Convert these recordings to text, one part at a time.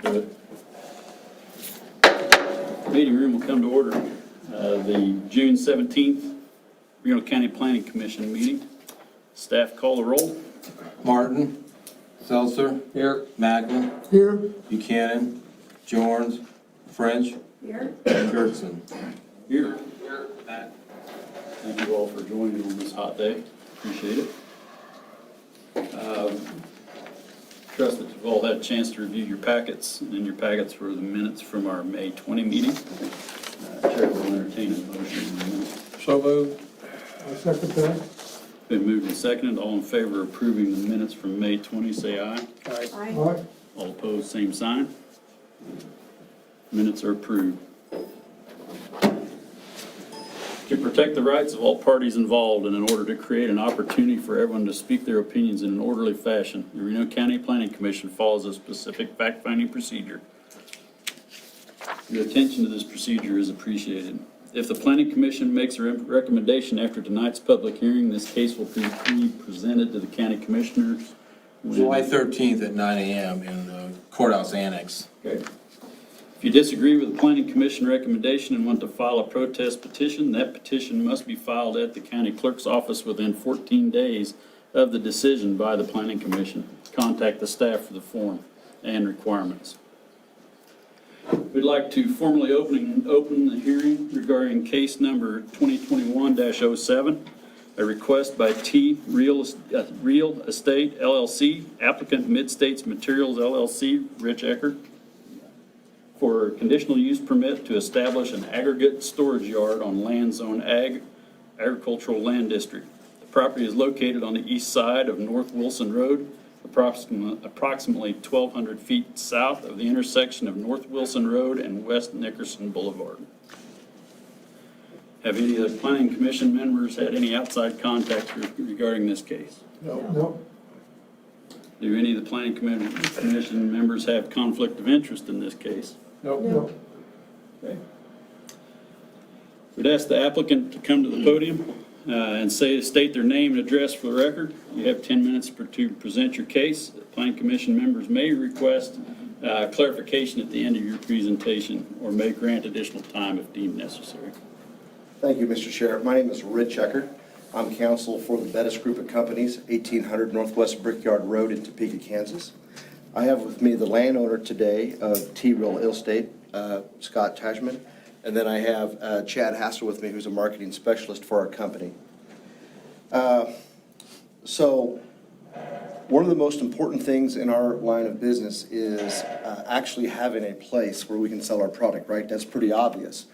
Good. Meeting room will come to order. The June 17th Reno County Planning Commission meeting. Staff call the roll. Martin. Seltzer. Here. Macklin. Here. Buchanan. Jorns. French. Here. And Gertson. Here. Thank you all for joining on this hot day. Appreciate it. Trust that you've all had a chance to review your packets, and in your packets were the minutes from our May 20 meeting. Chair will entertain a motion in a minute. So moved. I second that. Been moved and seconded. All in favor of approving the minutes from May 20, say aye. Aye. Aye. All opposed, same sign. Minutes are approved. To protect the rights of all parties involved and in order to create an opportunity for everyone to speak their opinions in an orderly fashion, the Reno County Planning Commission follows a specific fact-finding procedure. Your attention to this procedure is appreciated. If the Planning Commission makes a recommendation after tonight's public hearing, this case will be presented to the County Commissioners. July 13th at 9 a.m. in the courthouse annex. Okay. If you disagree with the Planning Commission recommendation and want to file a protest petition, that petition must be filed at the County Clerk's office within 14 days of the decision by the Planning Commission. Contact the staff for the form and requirements. We'd like to formally open the hearing regarding case number 2021-07, a request by T Real Estate LLC, applicant Mid-States Materials LLC, Rich Eckert, for conditional use permit to establish an aggregate storage yard on land zone agricultural land district. The property is located on the east side of North Wilson Road, approximately 1,200 feet south of the intersection of North Wilson Road and West Nickerson Boulevard. Have any of the Planning Commission members had any outside contact regarding this case? No. Do any of the Planning Commission members have conflict of interest in this case? No. Okay. We'd ask the applicant to come to the podium and state their name and address for the record. You have 10 minutes to present your case. The Planning Commission members may request clarification at the end of your presentation or may grant additional time if deemed necessary. Thank you, Mr. Chair. My name is Rich Eckert. I'm counsel for the Bettis Group of Companies, 1800 Northwest Brickyard Road in Topeka, Kansas. I have with me the landowner today of T Real Estate, Scott Tashman, and then I have Chad Hassel with me, who's a marketing specialist for our company. So one of the most important things in our line of business is actually having a place where we can sell our product, right? That's pretty obvious.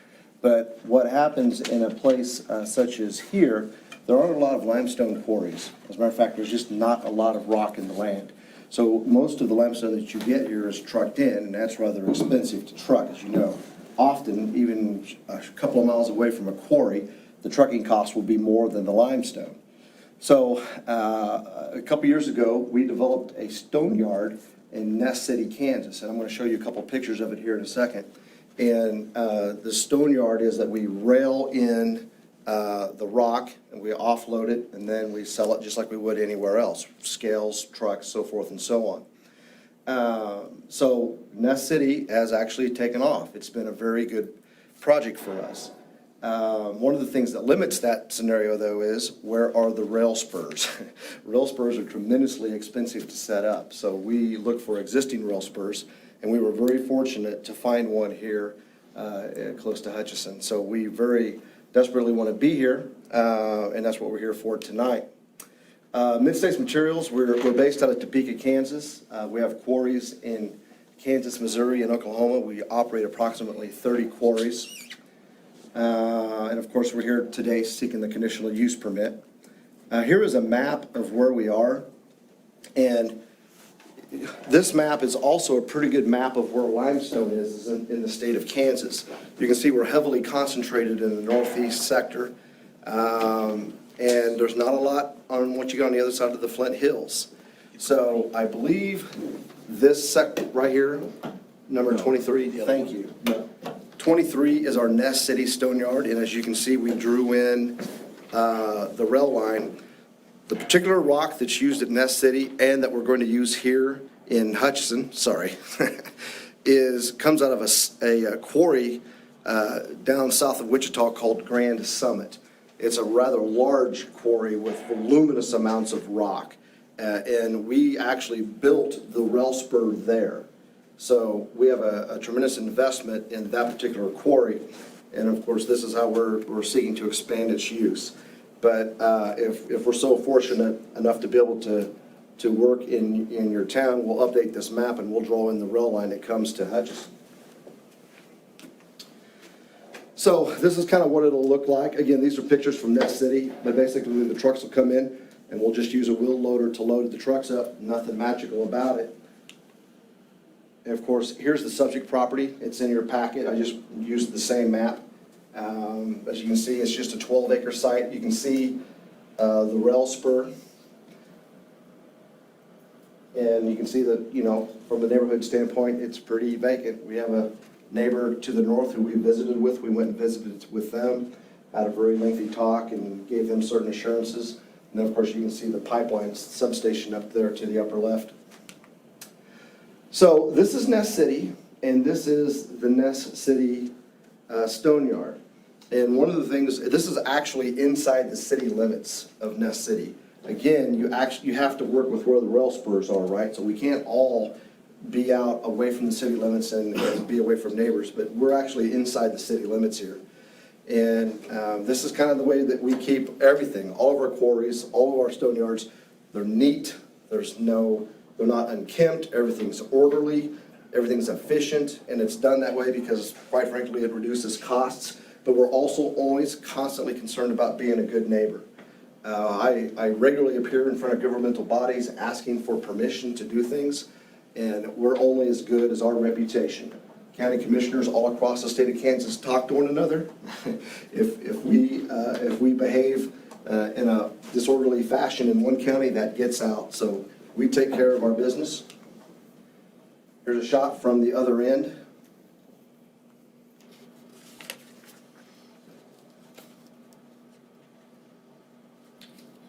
But what happens in a place such as here, there aren't a lot of limestone quarries. As a matter of fact, there's just not a lot of rock in the land. So most of the limestone that you get here is trucked in, and that's rather expensive to truck, as you know. Often, even a couple of miles away from a quarry, the trucking cost will be more than the limestone. So a couple years ago, we developed a stone yard in Ness City, Kansas, and I'm going to show you a couple pictures of it here in a second. And the stone yard is that we rail in the rock and we offload it and then we sell it just like we would anywhere else, scales, trucks, so forth and so on. So Ness City has actually taken off. It's been a very good project for us. One of the things that limits that scenario, though, is where are the rail spurs? Rail spurs are tremendously expensive to set up, so we look for existing rail spurs, and we were very fortunate to find one here close to Hutchinson. So we very desperately want to be here, and that's what we're here for tonight. Mid-States Materials, we're based out of Topeka, Kansas. We have quarries in Kansas, Missouri, and Oklahoma. We operate approximately 30 quarries. And of course, we're here today seeking the conditional use permit. Here is a map of where we are. And this map is also a pretty good map of where limestone is in the state of Kansas. You can see we're heavily concentrated in the northeast sector. And there's not a lot on what you got on the other side of the Flint Hills. So I believe this sector right here, number 23, thank you. 23 is our Ness City Stone Yard, and as you can see, we drew in the rail line. The particular rock that's used at Ness City and that we're going to use here in Hutchinson, comes out of a quarry down south of Wichita called Grand Summit. It's a rather large quarry with voluminous amounts of rock. And we actually built the rail spur there. So we have a tremendous investment in that particular quarry. And of course, this is how we're seeking to expand its use. But if we're so fortunate enough to be able to work in your town, we'll update this map and we'll draw in the rail line that comes to Hutchinson. So this is kind of what it'll look like. Again, these are pictures from Nest City, but basically the trucks will come in and we'll just use a wheel loader to load the trucks up. Nothing magical about it. And of course, here's the subject property. It's in your packet. I just used the same map. As you can see, it's just a 12-acre site. You can see the rail spur. And you can see that, you know, from a neighborhood standpoint, it's pretty vacant. We have a neighbor to the north who we visited with. We went and visited with them, had a very lengthy talk and gave them certain assurances. And then, of course, you can see the pipeline substation up there to the upper left. So this is Nest City, and this is the Nest City Stone Yard. And one of the things, this is actually inside the city limits of Nest City. Again, you have to work with where the rail spurs are, right? So we can't all be out away from the city limits and be away from neighbors, but we're actually inside the city limits here. And this is kind of the way that we keep everything, all of our quarries, all of our stone yards, they're neat, they're not unkempt, everything's orderly, everything's efficient, and it's done that way because, quite frankly, it reduces costs, but we're also always constantly concerned about being a good neighbor. I regularly appear in front of governmental bodies asking for permission to do things, and we're only as good as our reputation. County commissioners all across the state of Kansas talk to one another. If we behave in a disorderly fashion in one county, that gets out. So we take care of our business. Here's a shot from the other end.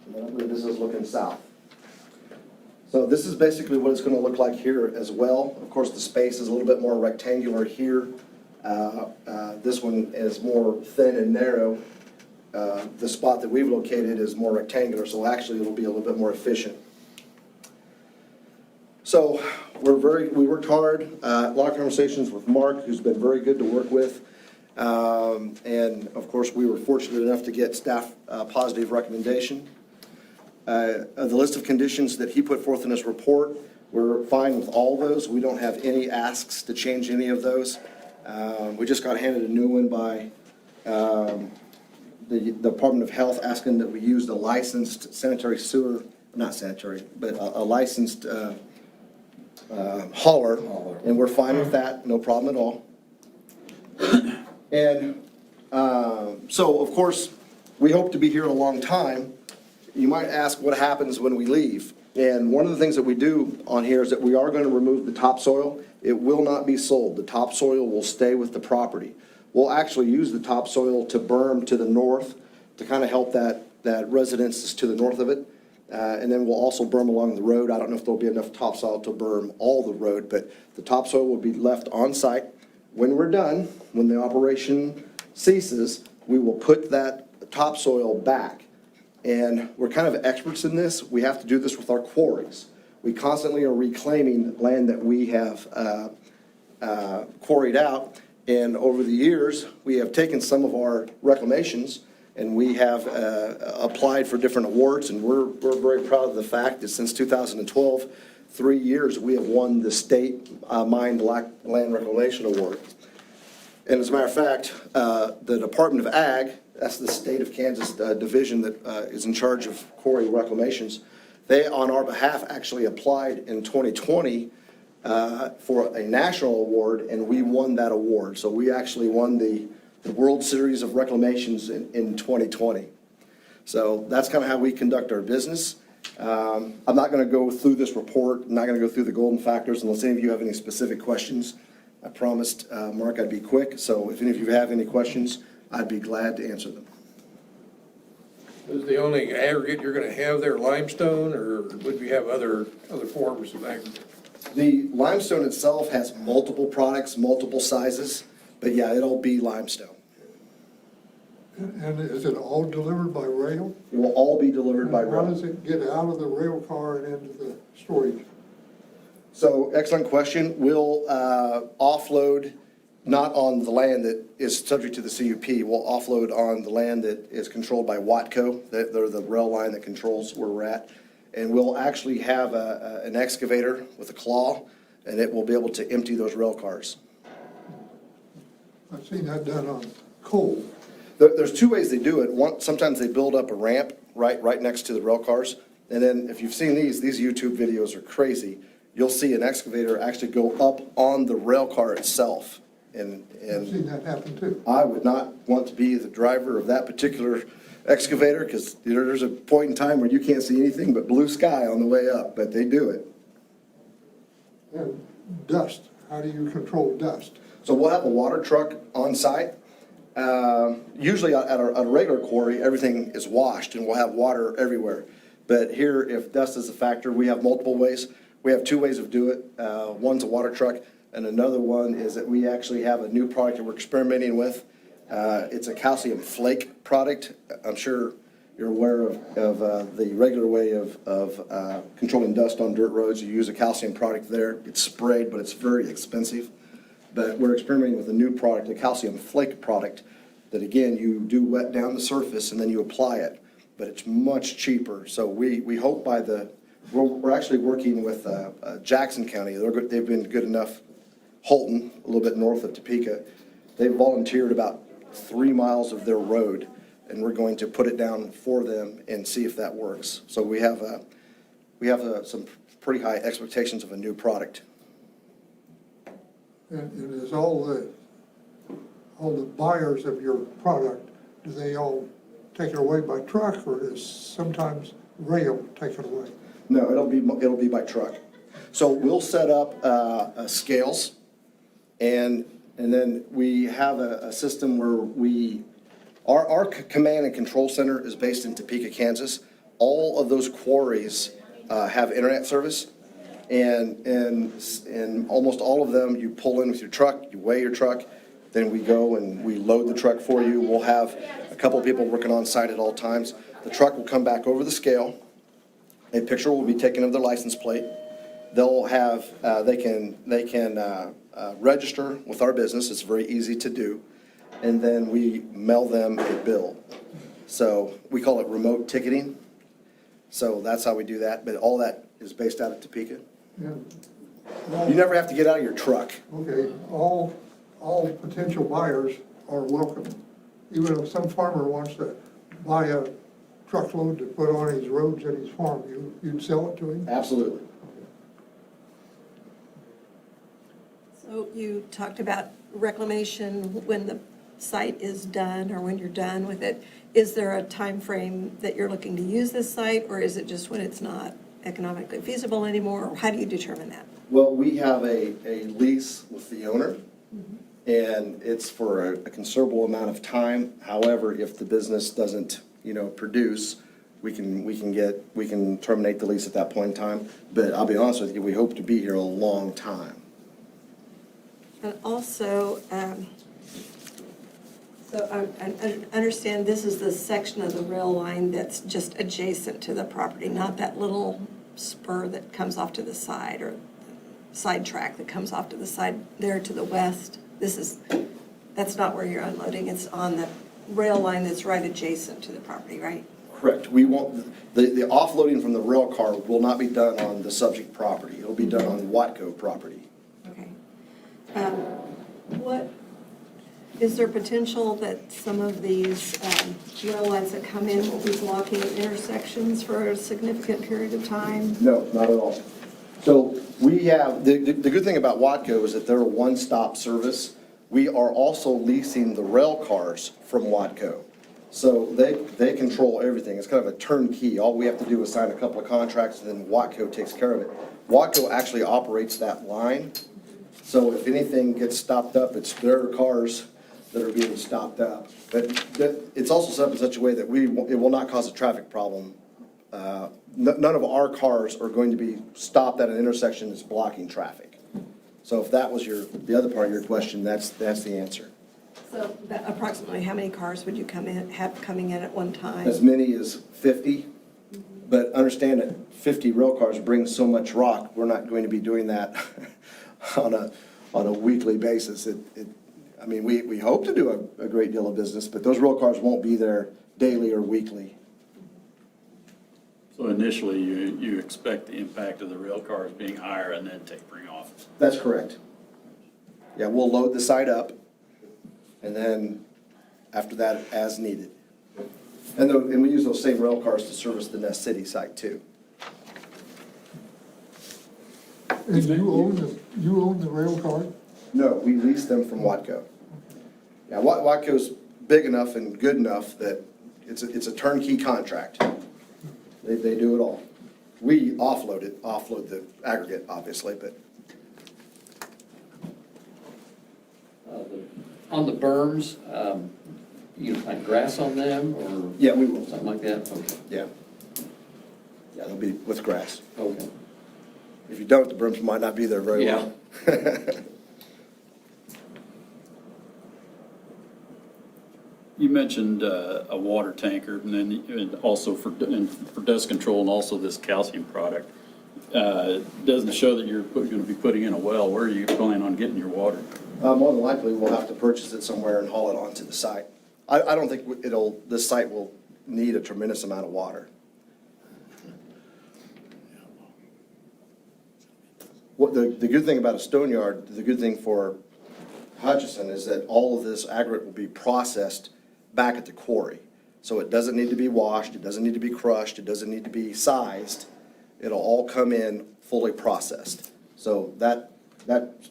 And I believe this is looking south. So this is basically what it's going to look like here as well. Of course, the space is a little bit more rectangular here. This one is more thin and narrow. The spot that we've located is more rectangular, so actually it'll be a little bit more efficient. So we worked hard, a lot of conversations with Mark, who's been very good to work with. And of course, we were fortunate enough to get staff positive recommendation. The list of conditions that he put forth in his report, we're fine with all those. We don't have any asks to change any of those. We just got handed a new one by the Department of Health asking that we use the licensed sanitary sewer, not sanitary, but a licensed hauler, and we're fine with that, no problem at all. And so, of course, we hope to be here a long time. You might ask what happens when we leave. And one of the things that we do on here is that we are going to remove the topsoil. It will not be sold. The topsoil will stay with the property. We'll actually use the topsoil to berm to the north to kind of help that residence to the north of it. And then we'll also berm along the road. I don't know if there'll be enough topsoil to berm all the road, but the topsoil will be left on site. When we're done, when the operation ceases, we will put that topsoil back. And we're kind of experts in this. We have to do this with our quarries. We constantly are reclaiming land that we have quarried out. And over the years, we have taken some of our reclamations and we have applied for different awards. And we're very proud of the fact that since 2012, 3 years, we have won the State Mined Land Reclamation Award. And as a matter of fact, the Department of Ag, that's the state of Kansas division that is in charge of quarry reclamations, they, on our behalf, actually applied in 2020 for a national award, and we won that award. So we actually won the World Series of Reclamations in 2020. So that's kind of how we conduct our business. I'm not going to go through this report. I'm not going to go through the golden factors unless any of you have any specific questions. I promised Mark I'd be quick, so if any of you have any questions, I'd be glad to answer them. Is the only aggregate you're gonna have there limestone, or would you have other forms of aggregate? The limestone itself has multiple products, multiple sizes, but yeah, it'll be limestone. And is it all delivered by rail? It will all be delivered by And how rail. does it get out of the rail car and into the storage? So, excellent question. We'll offload not on the land that is subject to the CUP. We'll offload on the land that is controlled by Watco. They're the rail line that controls where we're at. And we'll actually have an excavator with a claw, and it will be able to empty those rail cars. I've seen that done on coal. There's two ways they do it. One, sometimes they build up a ramp right next to the rail cars. And then if you've seen these YouTube videos are crazy. You'll see an excavator actually go up on the rail car itself. I've seen that happen too. I would not want to be the driver of that particular excavator because there's a point in time where you can't see anything but blue sky on the way up, but they do it. And dust, how do you control dust? So we'll have a water truck on site. Usually at a regular quarry, everything is washed and we'll have water everywhere. But here, if dust is a factor, we have multiple ways. We have two ways of doing it. One's a water truck, and another one is that we actually have a new product that we're experimenting with. It's a calcium flake product. I'm sure you're aware of the regular way of controlling dust on dirt roads. You use a calcium product there. It's sprayed, but it's very expensive. But we're experimenting with a new product, a calcium flake product, that again, you do wet down the surface and then you apply it. But it's much cheaper. So we hope by we're actually working with Jackson County. They've been good enough. Holton, a little bit north of Topeka, they volunteered about 3 miles of their road, and we're going to put it down for them and see if that works. So we have some pretty high expectations of a new product. And is all the buyers of your product, do they all take it away by truck, or is sometimes rail take it away? No, it'll be by truck. So we'll set up scales, and then we have a system where our command and control center is based in Topeka, Kansas. All of those quarries have internet service, and almost all of them, you pull in with your truck, you weigh your truck, then we go and we load the truck for you. We'll have a couple of people working on site at all times. The truck will come back over the scale. A picture will be taken of their license plate. They'll have, they can register with our business. It's very easy to do. And then we mail them a bill. So we call it remote ticketing. So that's how we do that. But all that is based out of Topeka. And You never have to get out of your truck. okay, all potential buyers are welcome. Even if some farmer wants to buy a truckload to put on his roads at his farm, you'd sell it to him? Absolutely. So you talked about reclamation when the site is done or when you're done with it. Is there a time frame that you're looking to use this site, or is it just when it's not economically feasible anymore? Or how do you determine that? Well, we have a lease with the owner, and it's for a considerable amount of time. However, if the business doesn't, produce, we can terminate the lease at that point in time. But I'll be honest with you, we hope to be here a long time. And also, so I understand this is the section of the rail line that's just adjacent to the property, not that little spur that comes off to the side or side track that comes off to the side there to the west. That's not where you're unloading. It's on the rail line that's right adjacent to the property, right? Correct. We won't, the offloading from the rail car will not be done on the subject property. It'll be done on Watco property. Okay. Is there potential that some of these rail lines that come in will be blocking intersections for a significant period of time? No, not at all. So we have, the good thing about Watco is that they're a one-stop service. We are also leasing the rail cars from Watco. So they control everything. It's kind of a turnkey. All we have to do is sign a couple of contracts, and then Watco takes care of it. Watco actually operates that line. So if anything gets stopped up, it's their cars that are being stopped up. But it's also set up in such a way that it will not cause a traffic problem none of our cars are going to be stopped at an intersection that's blocking traffic. So if that was the other part of your question, that's the answer. So approximately how many cars would you have coming in at one time? As many as 50, but understand that 50 rail cars bring so much rock, we're not going to be doing that on a weekly basis. I mean, we hope to do a great deal of business, but those rail cars won't be there daily or weekly. So initially, you expect the impact of the rail cars being higher and then tapering off. That's correct. Yeah, we'll load the site up, and then after that, as needed. And we use those same rail cars to service the Nest City site too. And you own the rail car? No, we lease them from Watco. Yeah, Watco's big enough and good enough that it's a turnkey contract. They do it all. We offload the aggregate, obviously, but On the berms, you plant grass on them or yeah, we will. something like that? Okay. Yeah. Yeah, they'll be with grass. Okay. If you don't, the berms might not be there very Yeah. well. You mentioned a water tanker, and then and also for dust control, and also this calcium product. Doesn't show that you're going to be putting in a well. Where are you planning on getting your water? More than likely, we'll have to purchase it somewhere and haul it onto the site. I don't think this site will need a tremendous amount of water. What the good thing about a stone yard, the good thing for Hutchison is that all of this aggregate will be processed back at the quarry. So it doesn't need to be washed, it doesn't need to be crushed, it doesn't need to be sized. It'll all come in fully processed. So that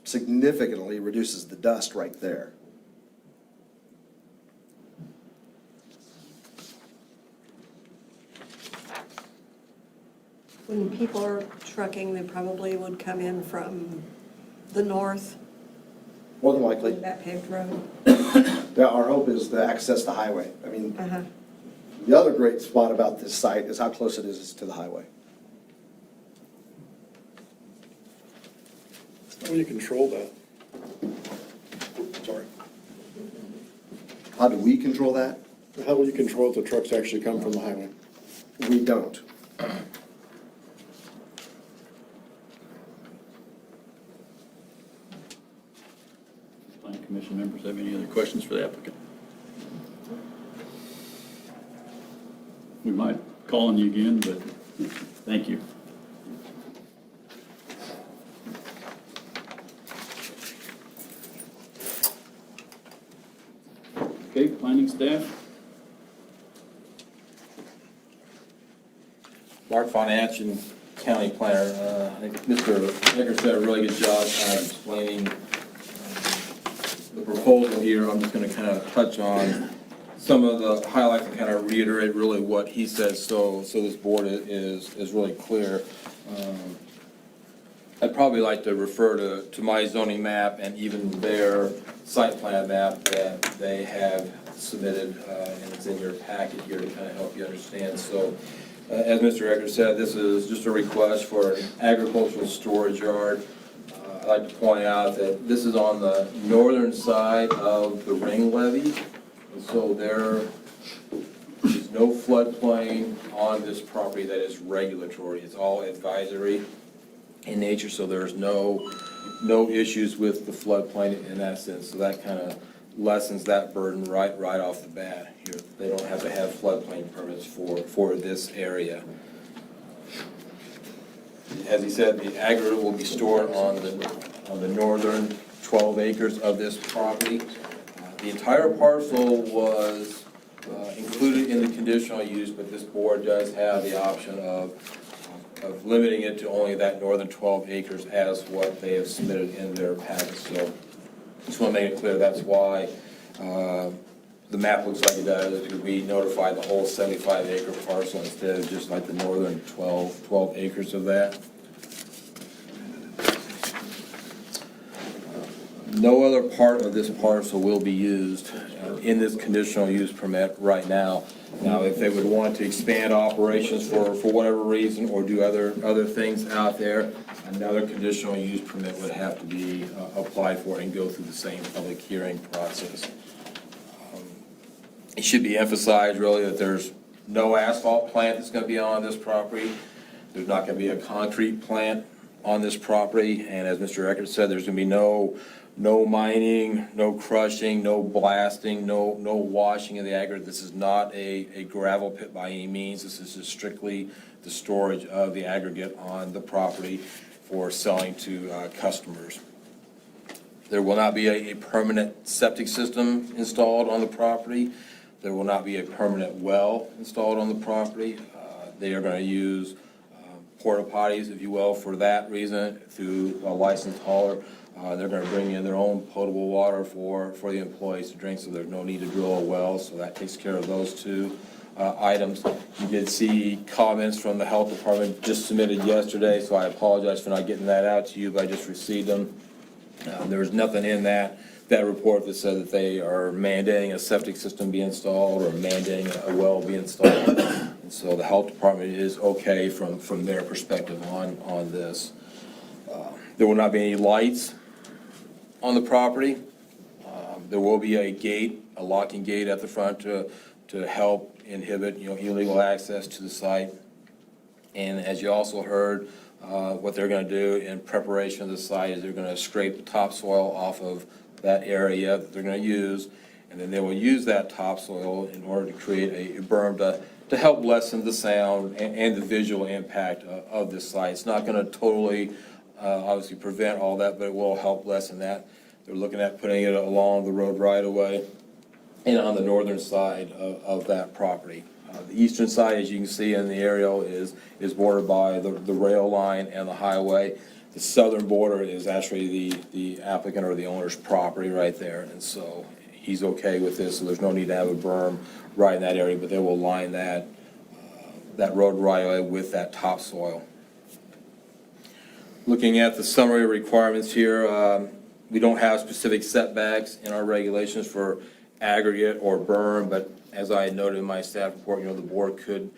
significantly reduces the dust right there. When people are trucking, they probably would come in from the north, More than likely. that paved road. Yeah, our hope is to access the highway. I mean, Uh-huh. the other great spot about this site is how close it is to the highway. How do you control that? Sorry. How do we control that? How will you control if the trucks actually come from the highway? We don't. Planning Commission members have any other questions for the applicant? We might call on you again, but thank you. Okay, planning staff? Mark Fonachin, County Planner. I think Mr. Eggers did a really good job kind of explaining the proposal here. I'm just going to kind of touch on some of the highlights and kind of reiterate really what he said, so this board is really clear. I'd probably like to refer to my zoning map and even their site plan map that they have submitted, and it's in your packet here to kind of help you understand. So, as Mr. Eggers said, this is just a request for an agricultural storage yard. I'd like to point out that this is on the northern side of the ring levee, and so there is no floodplain on this property that is regulatory. It's all advisory in nature, so there's no issues with the floodplain in that sense. So that kind of lessens that burden right off the bat here. They don't have to have floodplain permits for this area. As he said, the aggregate will be stored on the northern 12 acres of this property. The entire parcel was included in the conditional use, but this board does have the option of limiting it to only that northern 12 acres as what they have submitted in their package. So just want to make it clear that's why the map looks like it does, because we notified the whole 75-acre parcel instead of just like the northern 12 acres of that. No other part of this parcel will be used in this conditional use permit right now. Now, if they would want to expand operations for whatever reason, or do other things out there, another conditional use permit would have to be applied for and go through the same public hearing process. It should be emphasized really that there's no asphalt plant that's gonna be on this property. There's not gonna be a concrete plant on this property, and as Mr. Eckert said, there's gonna be no mining, no crushing, no blasting, no washing of the aggregate. This is not a gravel pit by any means. This is just strictly the storage of the aggregate on the property for selling to customers. There will not be a permanent septic system installed on the property. There will not be a permanent well installed on the property. They are going to use porta potties, if you will, for that reason, through a licensed hauler. They're going to bring in their own potable water for the employees to drink, so there's no need to drill a well, so that takes care of those two items. You did see comments from the health department just submitted yesterday, so I apologize for not getting that out to you, but I just received them. There was nothing in that report that said that they are mandating a septic system be installed or mandating a well be installed. And so the health department is okay from their perspective on this. There will not be any lights on the property. There will be a gate, a locking gate at the front to help inhibit, illegal access to the site. And as you also heard, what they're going to do in preparation of the site is they're going to scrape the topsoil off of that area that they're going to use, and then they will use that topsoil in order to create a berm to help lessen the sound and the visual impact of this site. It's not going to totally, obviously, prevent all that, but it will help lessen that. They're looking at putting it along the road right away and on the northern side of that property. The eastern side, as you can see in the aerial, is bordered by the rail line and the highway. The southern border is actually the applicant or the owner's property right there, and so he's okay with this, so there's no need to have a berm right in that area, but they will line that road right away with that topsoil. Looking at the summary requirements here, we don't have specific setbacks in our regulations for aggregate or berm, but as I noted in my staff report, the board could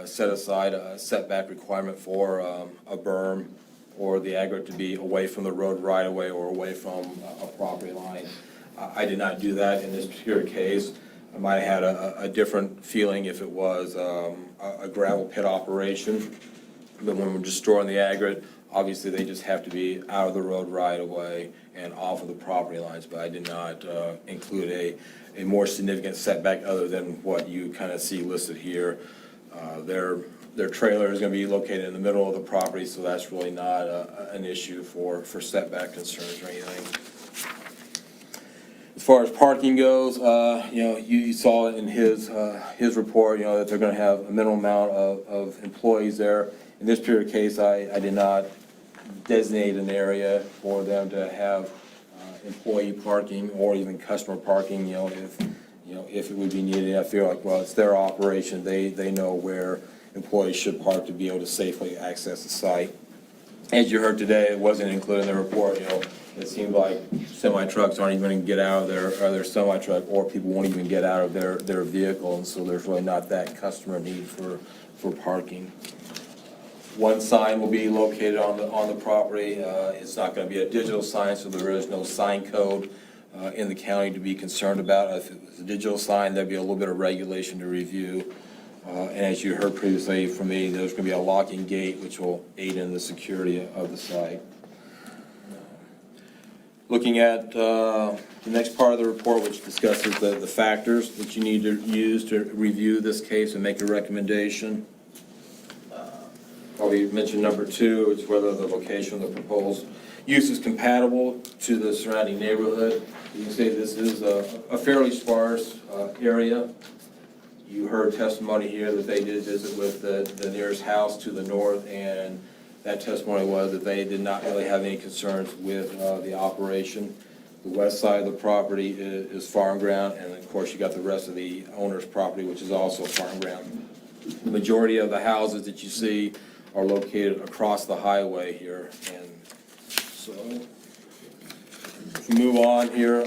set aside a setback requirement for a berm or the aggregate to be away from the road right away or away from a property line. I did not do that in this particular case. I might have had a different feeling if it was a gravel pit operation, but when we're just storing the aggregate, obviously they just have to be out of the road right away and off of the property lines, but I did not include a more significant setback other than what you kind of see listed here. Their trailer is going to be located in the middle of the property, so that's really not an issue for setback concerns or anything. As far as parking goes, you saw in his report, that they're going to have a minimal amount of employees there. In this particular case, I did not designate an area for them to have employee parking or even customer parking. If it would be needed, I feel like, well, it's their operation. They know where employees should park to be able to safely access the site. As you heard today, it wasn't included in the report. It seemed like semi-trucks aren't even going to get out of their semi-truck, or people won't even get out of their vehicle, and so there's really not that customer need for parking. One sign will be located on the property. It's not going to be a digital sign, so there is no sign code in the county to be concerned about. If it was a digital sign, there'd be a little bit of regulation to review. And as you heard previously from me, there's going to be a locking gate which will aid in the security of the site. Looking at the next part of the report, which discusses the factors that you need to use to review this case and make a recommendation. Probably mentioned number 2, is whether the location of the proposed use is compatible to the surrounding neighborhood. You can see this is a fairly sparse area. You heard testimony here that they did visit with the nearest house to the north, and that testimony was that they did not really have any concerns with the operation. The west side of the property is farm ground, and of course you got the rest of the owner's property, which is also farm ground. The majority of the houses that you see are located across the highway here, and so If we move on here,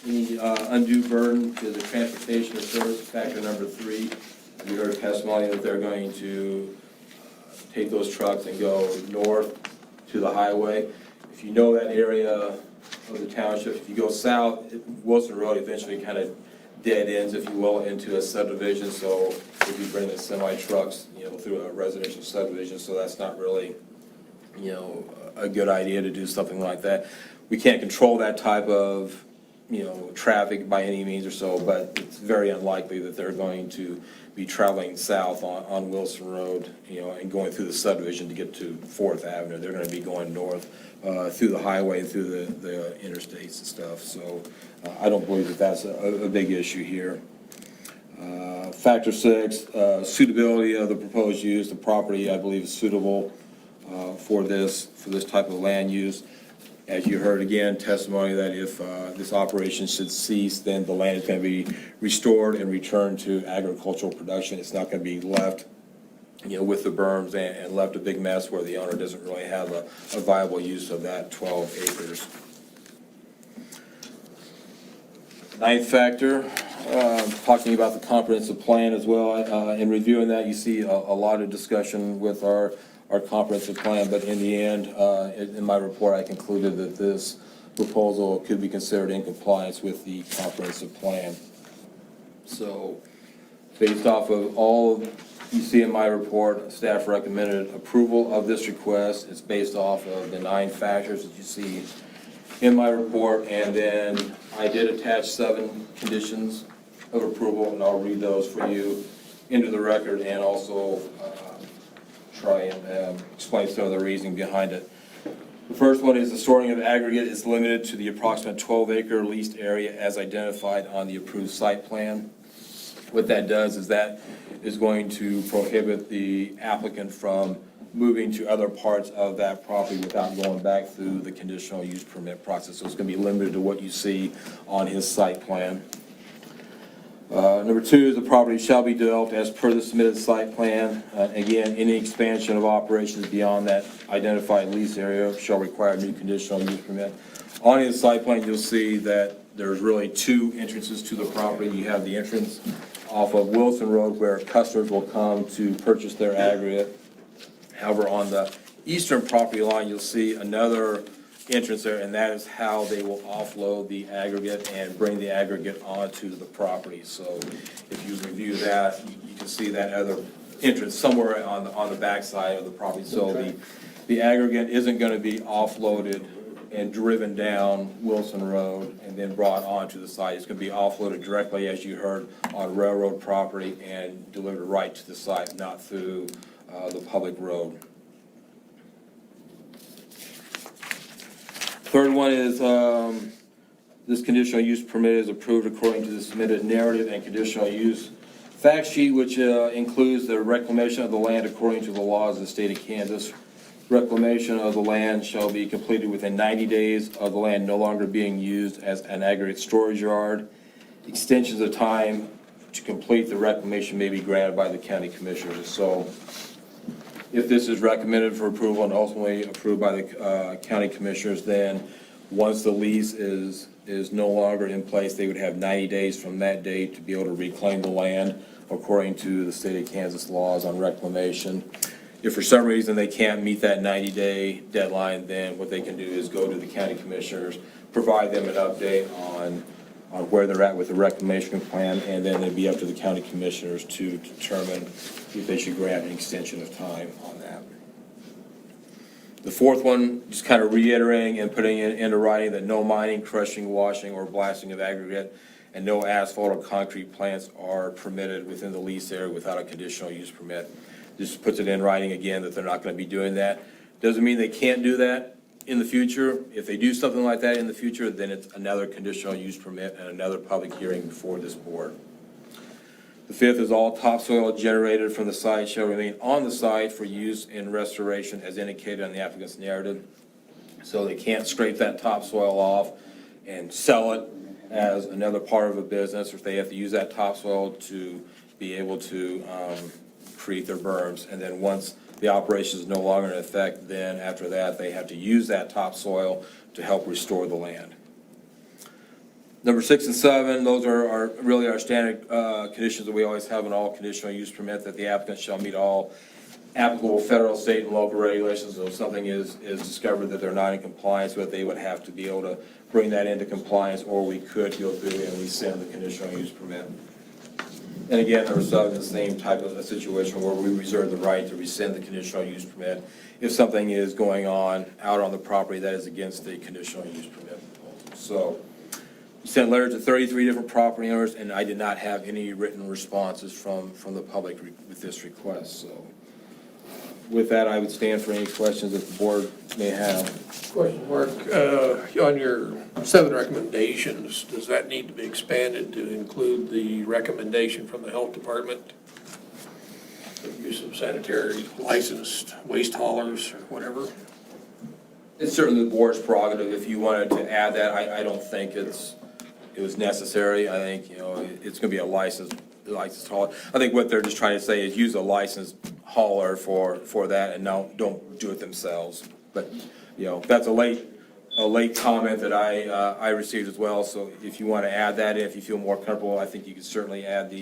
any undue burden to the transportation or service, factor number 3. We heard testimony that they're going to take those trucks and go north to the highway. If you know that area of the township, if you go south, Wilson Road eventually kind of dead ends, if you will, into a subdivision. So if you bring the semi trucks, through a residential subdivision, so that's not really, a good idea to do something like that. We can't control that type of, traffic by any means or so, but it's very unlikely that they're going to be traveling south on Wilson Road, and going through the subdivision to get to 4th Avenue. They're gonna be going north through the highway, through the interstates and stuff. So I don't believe that that's a big issue here. Factor 6, suitability of the proposed use. The property, I believe, is suitable for this type of land use. As you heard again, testimony that if this operation should cease, then the land is going to be restored and returned to agricultural production. It's not going to be left, with the berms and left a big mess where the owner doesn't really have a viable use of that 12 acres. Ninth factor, talking about the comprehensive plan as well. In reviewing that, you see a lot of discussion with our comprehensive plan, but in the end, in my report, I concluded that this proposal could be considered in compliance with the comprehensive plan. So, based off of all you see in my report, staff recommended approval of this request. It's based off of the 9 factors that you see in my report, and then I did attach 7 conditions of approval, and I'll read those for you into the record and also try and explain some of the reasoning behind it. The first one is the sorting of aggregate is limited to the approximate 12-acre leased area as identified on the approved site plan. What that does is that is going to prohibit the applicant from moving to other parts of that property without going back through the conditional use permit process. So it's going to be limited to what you see on his site plan. Number 2 is the property shall be developed as per the submitted site plan. Again, any expansion of operations beyond that identified lease area shall require a new conditional use permit. On his site plan, you'll see that there's really 2 entrances to the property. You have the entrance off of Wilson Road where customers will come to purchase their aggregate. However, on the eastern property line, you'll see another entrance there, and that is how they will offload the aggregate and bring the aggregate onto the property. So if you review that, you can see that other entrance somewhere on the backside of the property. So the aggregate isn't going to be offloaded and driven down Wilson Road and then brought onto the site. It's going to be offloaded directly, as you heard, on railroad property and delivered right to the site, not through the public road. Third one is this conditional use permit is approved according to the submitted narrative and conditional use fact sheet, which includes the reclamation of the land according to the laws of the state of Kansas. Reclamation of the land shall be completed within 90 days of the land no longer being used as an aggregate storage yard. Extensions of time to complete the reclamation may be granted by the county commissioners. So if this is recommended for approval and ultimately approved by the county commissioners, then once the lease is no longer in place, they would have 90 days from that date to be able to reclaim the land according to the state of Kansas laws on reclamation. If for some reason they can't meet that 90-day deadline, then what they can do is go to the county commissioners, provide them an update on where they're at with the reclamation plan, and then it'd be up to the county commissioners to determine if they should grant an extension of time on that. The fourth one, just kind of reiterating and putting it into writing that no mining, crushing, washing, or blasting of aggregate and no asphalt or concrete plants are permitted within the lease area without a conditional use permit. Just puts it in writing again that they're not going to be doing that. Doesn't mean they can't do that in the future. If they do something like that in the future, then it's another conditional use permit and another public hearing before this board. The fifth is all topsoil generated from the site shall remain on the site for use in restoration as indicated on the applicant's narrative. So they can't scrape that topsoil off and sell it as another part of a business, or if they have to use that topsoil to be able to create their berms. And then once the operation is no longer in effect, then after that, they have to use that topsoil to help restore the land. Number 6 and 7, those are really our standard conditions that we always have in all conditional use permit, that the applicant shall meet all applicable federal, state, and local regulations. So if something is discovered that they're not in compliance with, they would have to be able to bring that into compliance, or we could go through and rescind the conditional use permit. And again, number 7 is the same type of a situation where we reserve the right to rescind the conditional use permit if something is going on out on the property that is against the conditional use permit proposal. So we sent letters to 33 different property owners, and I did not have any written responses from the public with this request. So with that, I would stand for any questions that the board may have. Question, Mark, on your 7 recommendations, does that need to be expanded to include the recommendation from the health department? The use of sanitary licensed waste haulers or whatever? It's certainly the board's prerogative. If you wanted to add that, I don't think it was necessary. I think, it's gonna be a licensed hauler. I think what they're just trying to say is use a licensed hauler for that, and don't do it themselves. But, that's a late comment that I received as well. So if you want to add that in, if you feel more comfortable, I think you could certainly add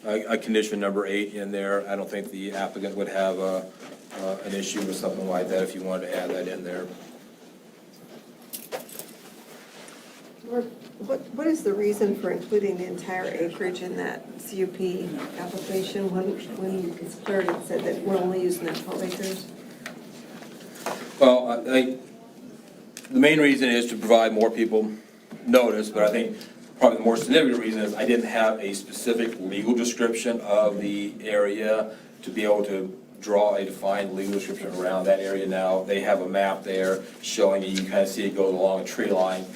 a condition number 8 in there. I don't think the applicant would have an issue with something like that if you wanted to add that in there. What is the reason for including the entire acreage in that CUP application when it's clear it said that we're only using that 12 acres? Well, the main reason is to provide more people notice, but I think probably the more significant reason is I didn't have a specific legal description of the area to be able to draw a defined legal description around that area. Now, they have a map there showing you can kind of see it goes along a tree line.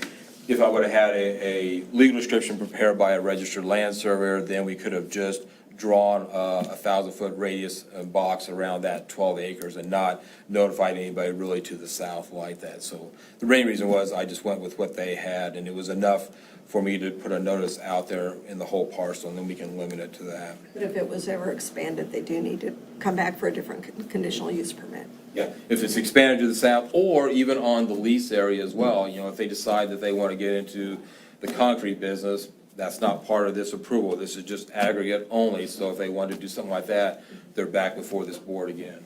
If I would have had a legal description prepared by a registered land surveyor, then we could have just drawn a 1,000-foot radius box around that 12 acres and not notified anybody really to the south like that. So the main reason was I just went with what they had, and it was enough for me to put a notice out there in the whole parcel, and then we can limit it to that. But if it was ever expanded, they do need to come back for a different conditional use permit. Yeah, if it's expanded to the south, or even on the lease area as well, if they decide that they want to get into the concrete business, that's not part of this approval. This is just aggregate only, so if they want to do something like that, they're back before this board again.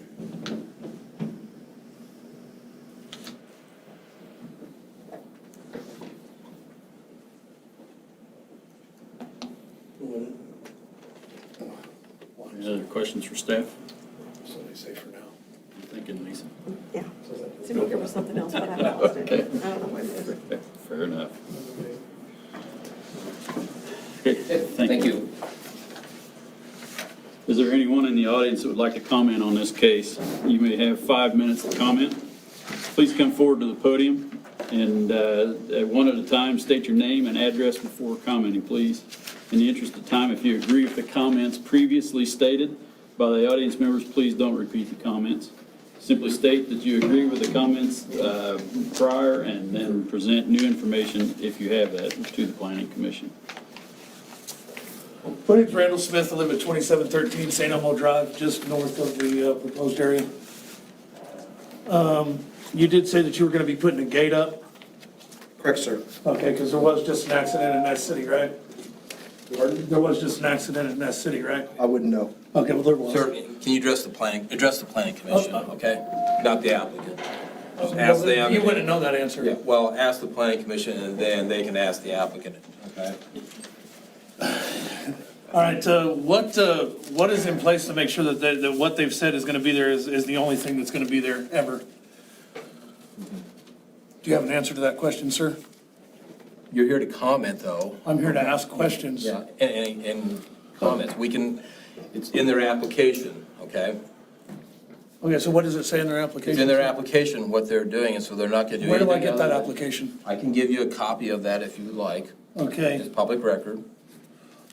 Any other questions for staff? So they say for now. I'm thinking, Lisa. Yeah. Seemed like there was something else, but I lost it. I don't know what it is. Okay, fair enough. Okay, thank you. Is there anyone in the audience that would like to comment on this case? You may have 5 minutes to comment. Please come forward to the podium and one at a time, state your name and address before commenting, please. In the interest of time, if you agree with the comments previously stated by the audience members, please don't repeat the comments. Simply state that you agree with the comments prior and then present new information, if you have that, to the Planning Commission. My name's Randall Smith. I live at 2713 St. Elmo Drive, just north of the proposed area. You did say that you were going to be putting a gate up? Correct, sir. Okay, because there was just an accident in Nest City, right? There was just an accident in Nest City, right? I wouldn't know. Okay, well, there was. Sir, can you address the planning commission, okay? Not the applicant. Just ask them. You wouldn't know that answer. Yeah, well, ask the planning commission, and then they can ask the applicant, okay? All right, what is in place to make sure that what they've said is going to be there is the only thing that's going to be there ever? Do you have an answer to that question, sir? You're here to comment, though. I'm here to ask questions. Yeah, and comments. It's in their application, okay? Okay, so what does it say in their application? It's in their application what they're doing, and so they're not gonna do anything. Where do I get that other than- application? I can give you a copy of that if you would like. Okay. It's public record.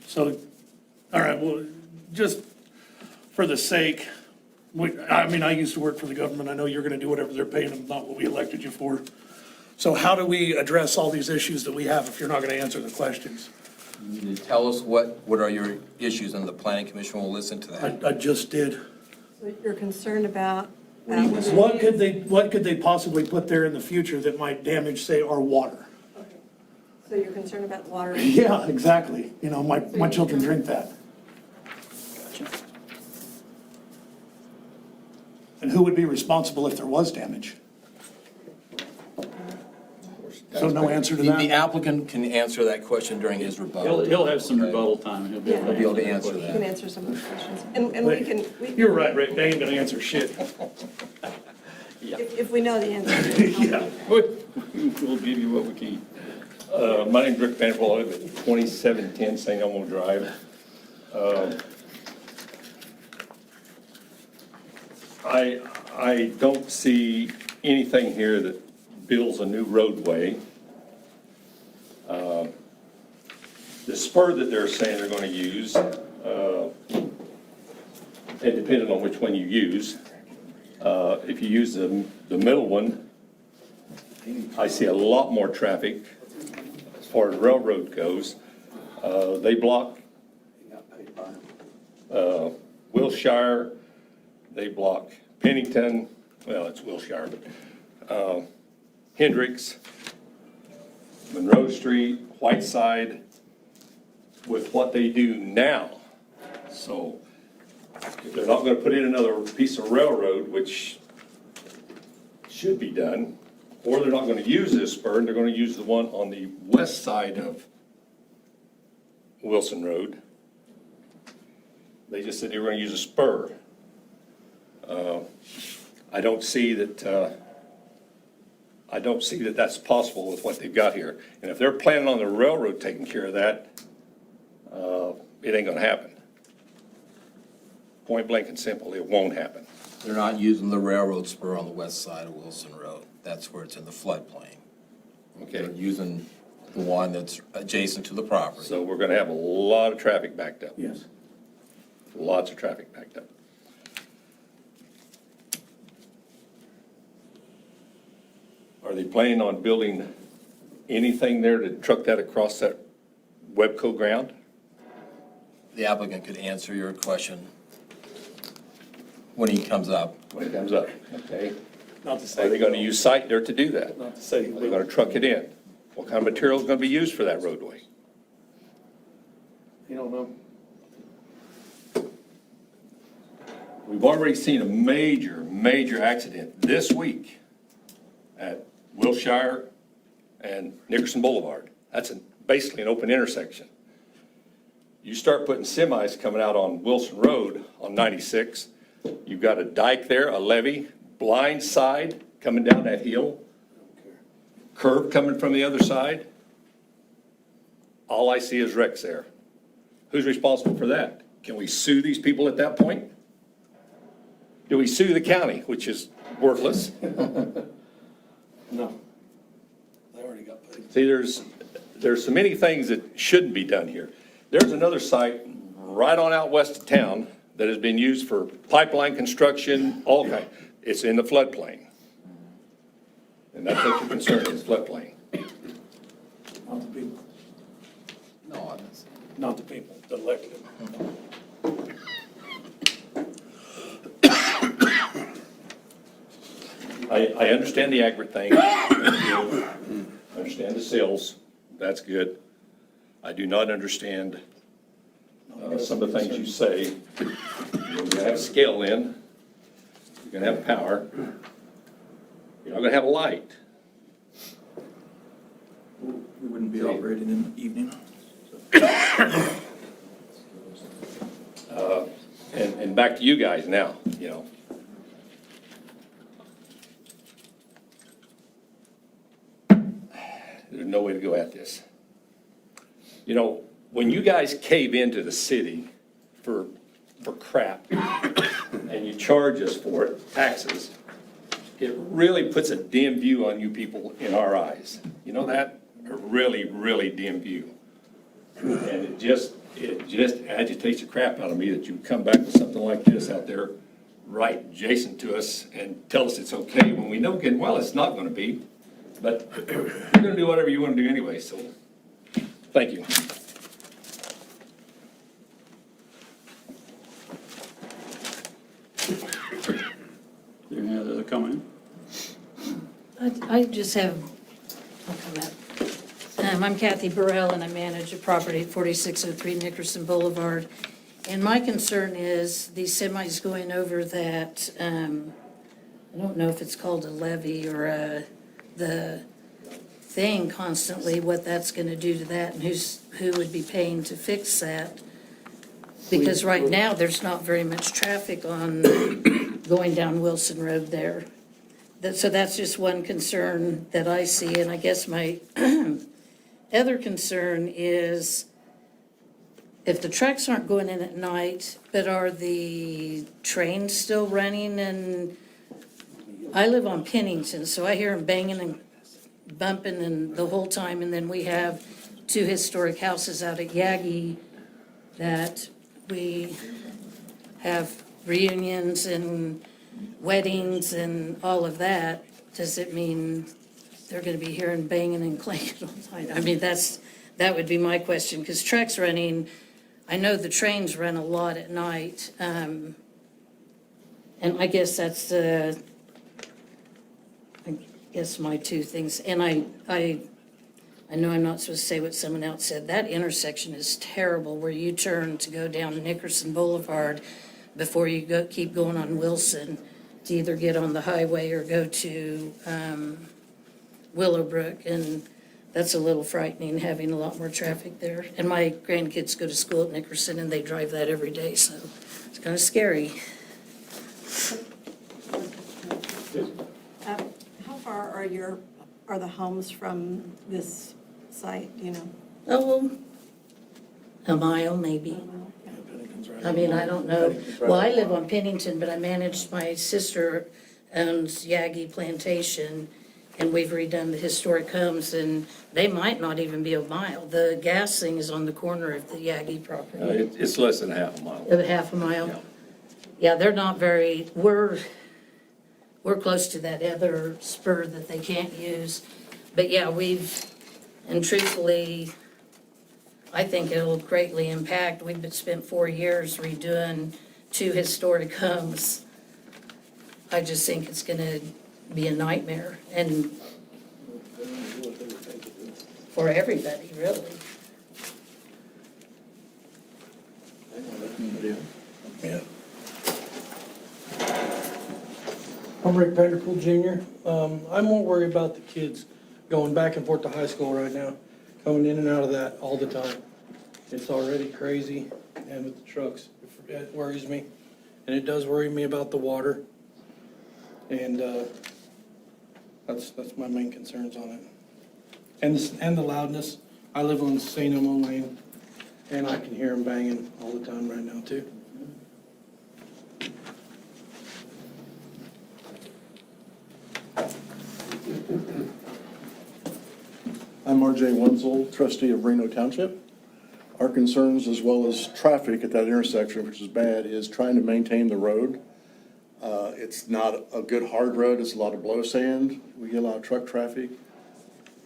So, all right, well, just for the sake, I used to work for the government. I know you're gonna do whatever they're paying them, not what we elected you for. So how do we address all these issues that we have if you're not gonna answer the questions? You need to tell us what are your issues, and the planning commission will listen to that. I just did. So you're concerned about. What could they possibly put there in the future that might damage, say, our water? So you're concerned about water? Yeah, exactly. You know, my children drink that. And who would be responsible if there was damage? So no answer to The that? applicant can answer that question during his rebuttal. He'll have some rebuttal time. He'll be able to He'll be able to answer answer that You can that. answer some of those questions. And we can. You're right, Rick, they ain't gonna answer shit. If we know the answer. Yeah. We'll give you what we can. My name's Rick Vanderbilt, I live at 2710 St. Elmo Drive. I don't see anything here that builds a new roadway. The spur that they're saying they're gonna use, and depending on which one you use, if you use the middle one, I see a lot more traffic as far as railroad goes. They block Wilshire, they block Pennington, well, it's Wilshire, but Hendricks, Monroe Street, Whiteside, with what they do now. So if they're not gonna put in another piece of railroad, which should be done, or they're not gonna use this spur, they're gonna use the one on the west side of Wilson Road. They just said they were gonna use a spur. I don't see that that's possible with what they've got here. And if they're planning on the railroad taking care of that, it ain't gonna happen. Point blank and simple, it won't happen. They're not using the railroad spur on the west side of Wilson Road. That's where it's in the floodplain. They're Okay, using the one that's adjacent to the property. so we're gonna have a lot of traffic backed up. Yes. Lots of traffic backed up. Are they planning on building anything there to truck that across that Webco ground? The applicant could answer your question when he comes up. When it comes up, okay? Not to say. Are they gonna use site there to do that? Not to say. Are they gonna truck it in? What kind of material is gonna be used for that roadway? You don't know. We've already seen a major accident this week at Wilshire and Nickerson Boulevard. That's basically an open intersection. You start putting semis coming out on Wilson Road on 96, you've got a dike there, a levee, blind side coming down that hill, curb coming from the other side. All I see is wrecks there. Who's responsible for that? Can we sue these people at that point? Do we sue the county, which is worthless? No. They already got paid. See, there's so many things that shouldn't be done here. There's another site right on out west of town that has been used for pipeline construction, all kind. It's in the floodplain. And that's what your concern is, floodplain. Not the people, No, not the people that elected him. I understand the agri thing. I understand the sales, that's good. I do not understand some of the things you say. You're gonna have scale in, you're gonna have power, you're not gonna have a light. We wouldn't be operating in the evening. And back to you guys now, you know. There's no way to go at this. You know, when you guys cave into the city for crap, and you charge us for it, taxes, it really puts a dim view on you people in our eyes. You know that? A really dim view. And it just agitates the crap out of me that you come back with something like this out there right adjacent to us and tell us it's okay when we know good and well it's not gonna be. But you're gonna do whatever you wanna do anyway, so, thank you. comment? I just have, I'll come up. I'm Kathy Burrell, and I manage a property at 4603 Nickerson Boulevard. And my concern is these semis going over that, I don't know if it's called a levee or the thing constantly, what that's going to do to that, and who would be paying to fix that. Because right now, there's not very much traffic on going down Wilson Road there. So that's just one concern that I see, and I guess my other concern is if the trucks aren't going in at night, but are the trains still running? And I live on Pennington, so I hear them banging and bumping and the whole time, and then we have 2 historic houses out at Yagi that we have reunions and weddings and all of that. Does it mean they're gonna be hearing banging and clanking all the time? I mean, that would be my question, because trucks running, I know the trains run a lot at night. And I guess that's I guess my 2 things. And I know I'm not supposed to say what someone else said. That intersection is terrible where you turn to go down Nickerson Boulevard before you keep going on Wilson to either get on the highway or go to Willowbrook. And that's a little frightening, having a lot more traffic there. And my grandkids go to school at Nickerson and they drive that every day, so it's kind of scary. How far are the homes from this site, you know? Oh, a mile maybe. I mean, I don't know. Well, I live on Pennington, but I managed, my sister owns Yagi Plantation, and we've redone the historic homes, and they might not even be a mile. The gas thing is on the corner of the Yagi property. It's less than half a mile. Half a mile? Yeah, they're not very, we're close to that other spur that they can't use. But yeah, and truthfully, I think it'll greatly impact. We've been spent 4 years redoing 2 historic homes. I just think it's gonna be a nightmare, and for everybody, really. Yeah. I'm Rick Vanderpool Jr. I'm more worried about the kids going back and forth to high school right now, coming in and out of that all the time. It's already crazy, and with the trucks, it worries me. And it does worry me about the water. And that's my main concerns on it. And the loudness. I live on St. Elmo Lane, and I can hear them banging all the time right now too. I'm RJ Wenzel, trustee of Reno Township. Our concerns, as well as traffic at that intersection, which is bad, is trying to maintain the road. It's not a good hard road, it's a lot of blow sand, we get a lot of truck traffic.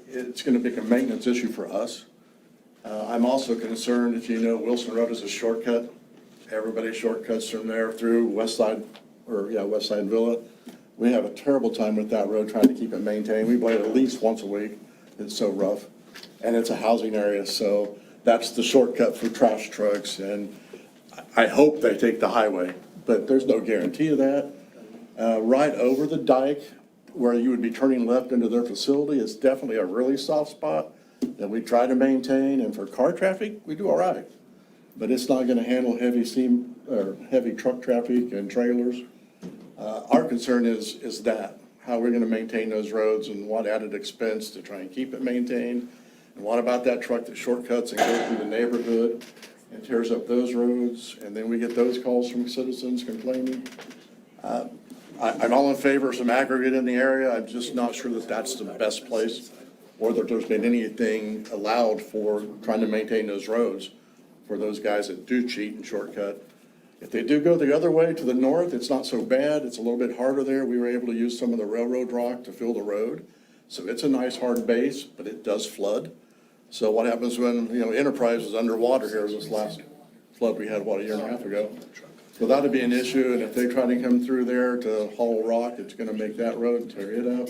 It's gonna be a maintenance issue for us. I'm also concerned, if you know, Wilson Road is a shortcut. Everybody shortcuts from there through West Side Villa. We have a terrible time with that road, trying to keep it maintained. We blade at least once a week. It's so rough. And it's a housing area, so that's the shortcut for trash trucks. And I hope they take the highway, but there's no guarantee of that. Right over the dike, where you would be turning left into their facility, is definitely a really soft spot that we try to maintain. And for car traffic, we do all right. But it's not gonna handle heavy truck traffic and trailers. Our concern is that, how we're gonna maintain those roads and what added expense to try and keep it maintained. And what about that truck that shortcuts and goes through the neighborhood and tears up those roads? And then we get those calls from citizens complaining. I'm all in favor of some aggregate in the area. I'm just not sure that that's the best place, or that there's been anything allowed for trying to maintain those roads for those guys that do cheat and shortcut. If they do go the other way to the north, it's not so bad. It's a little bit harder there. We were able to use some of the railroad rock to fill the road. So it's a nice hard base, but it does flood. So what happens when, Enterprise was underwater here this last flood we had, a year and a half ago? So that'd be an issue, and if they try to come through there to haul rock, it's gonna make that road and tear it up.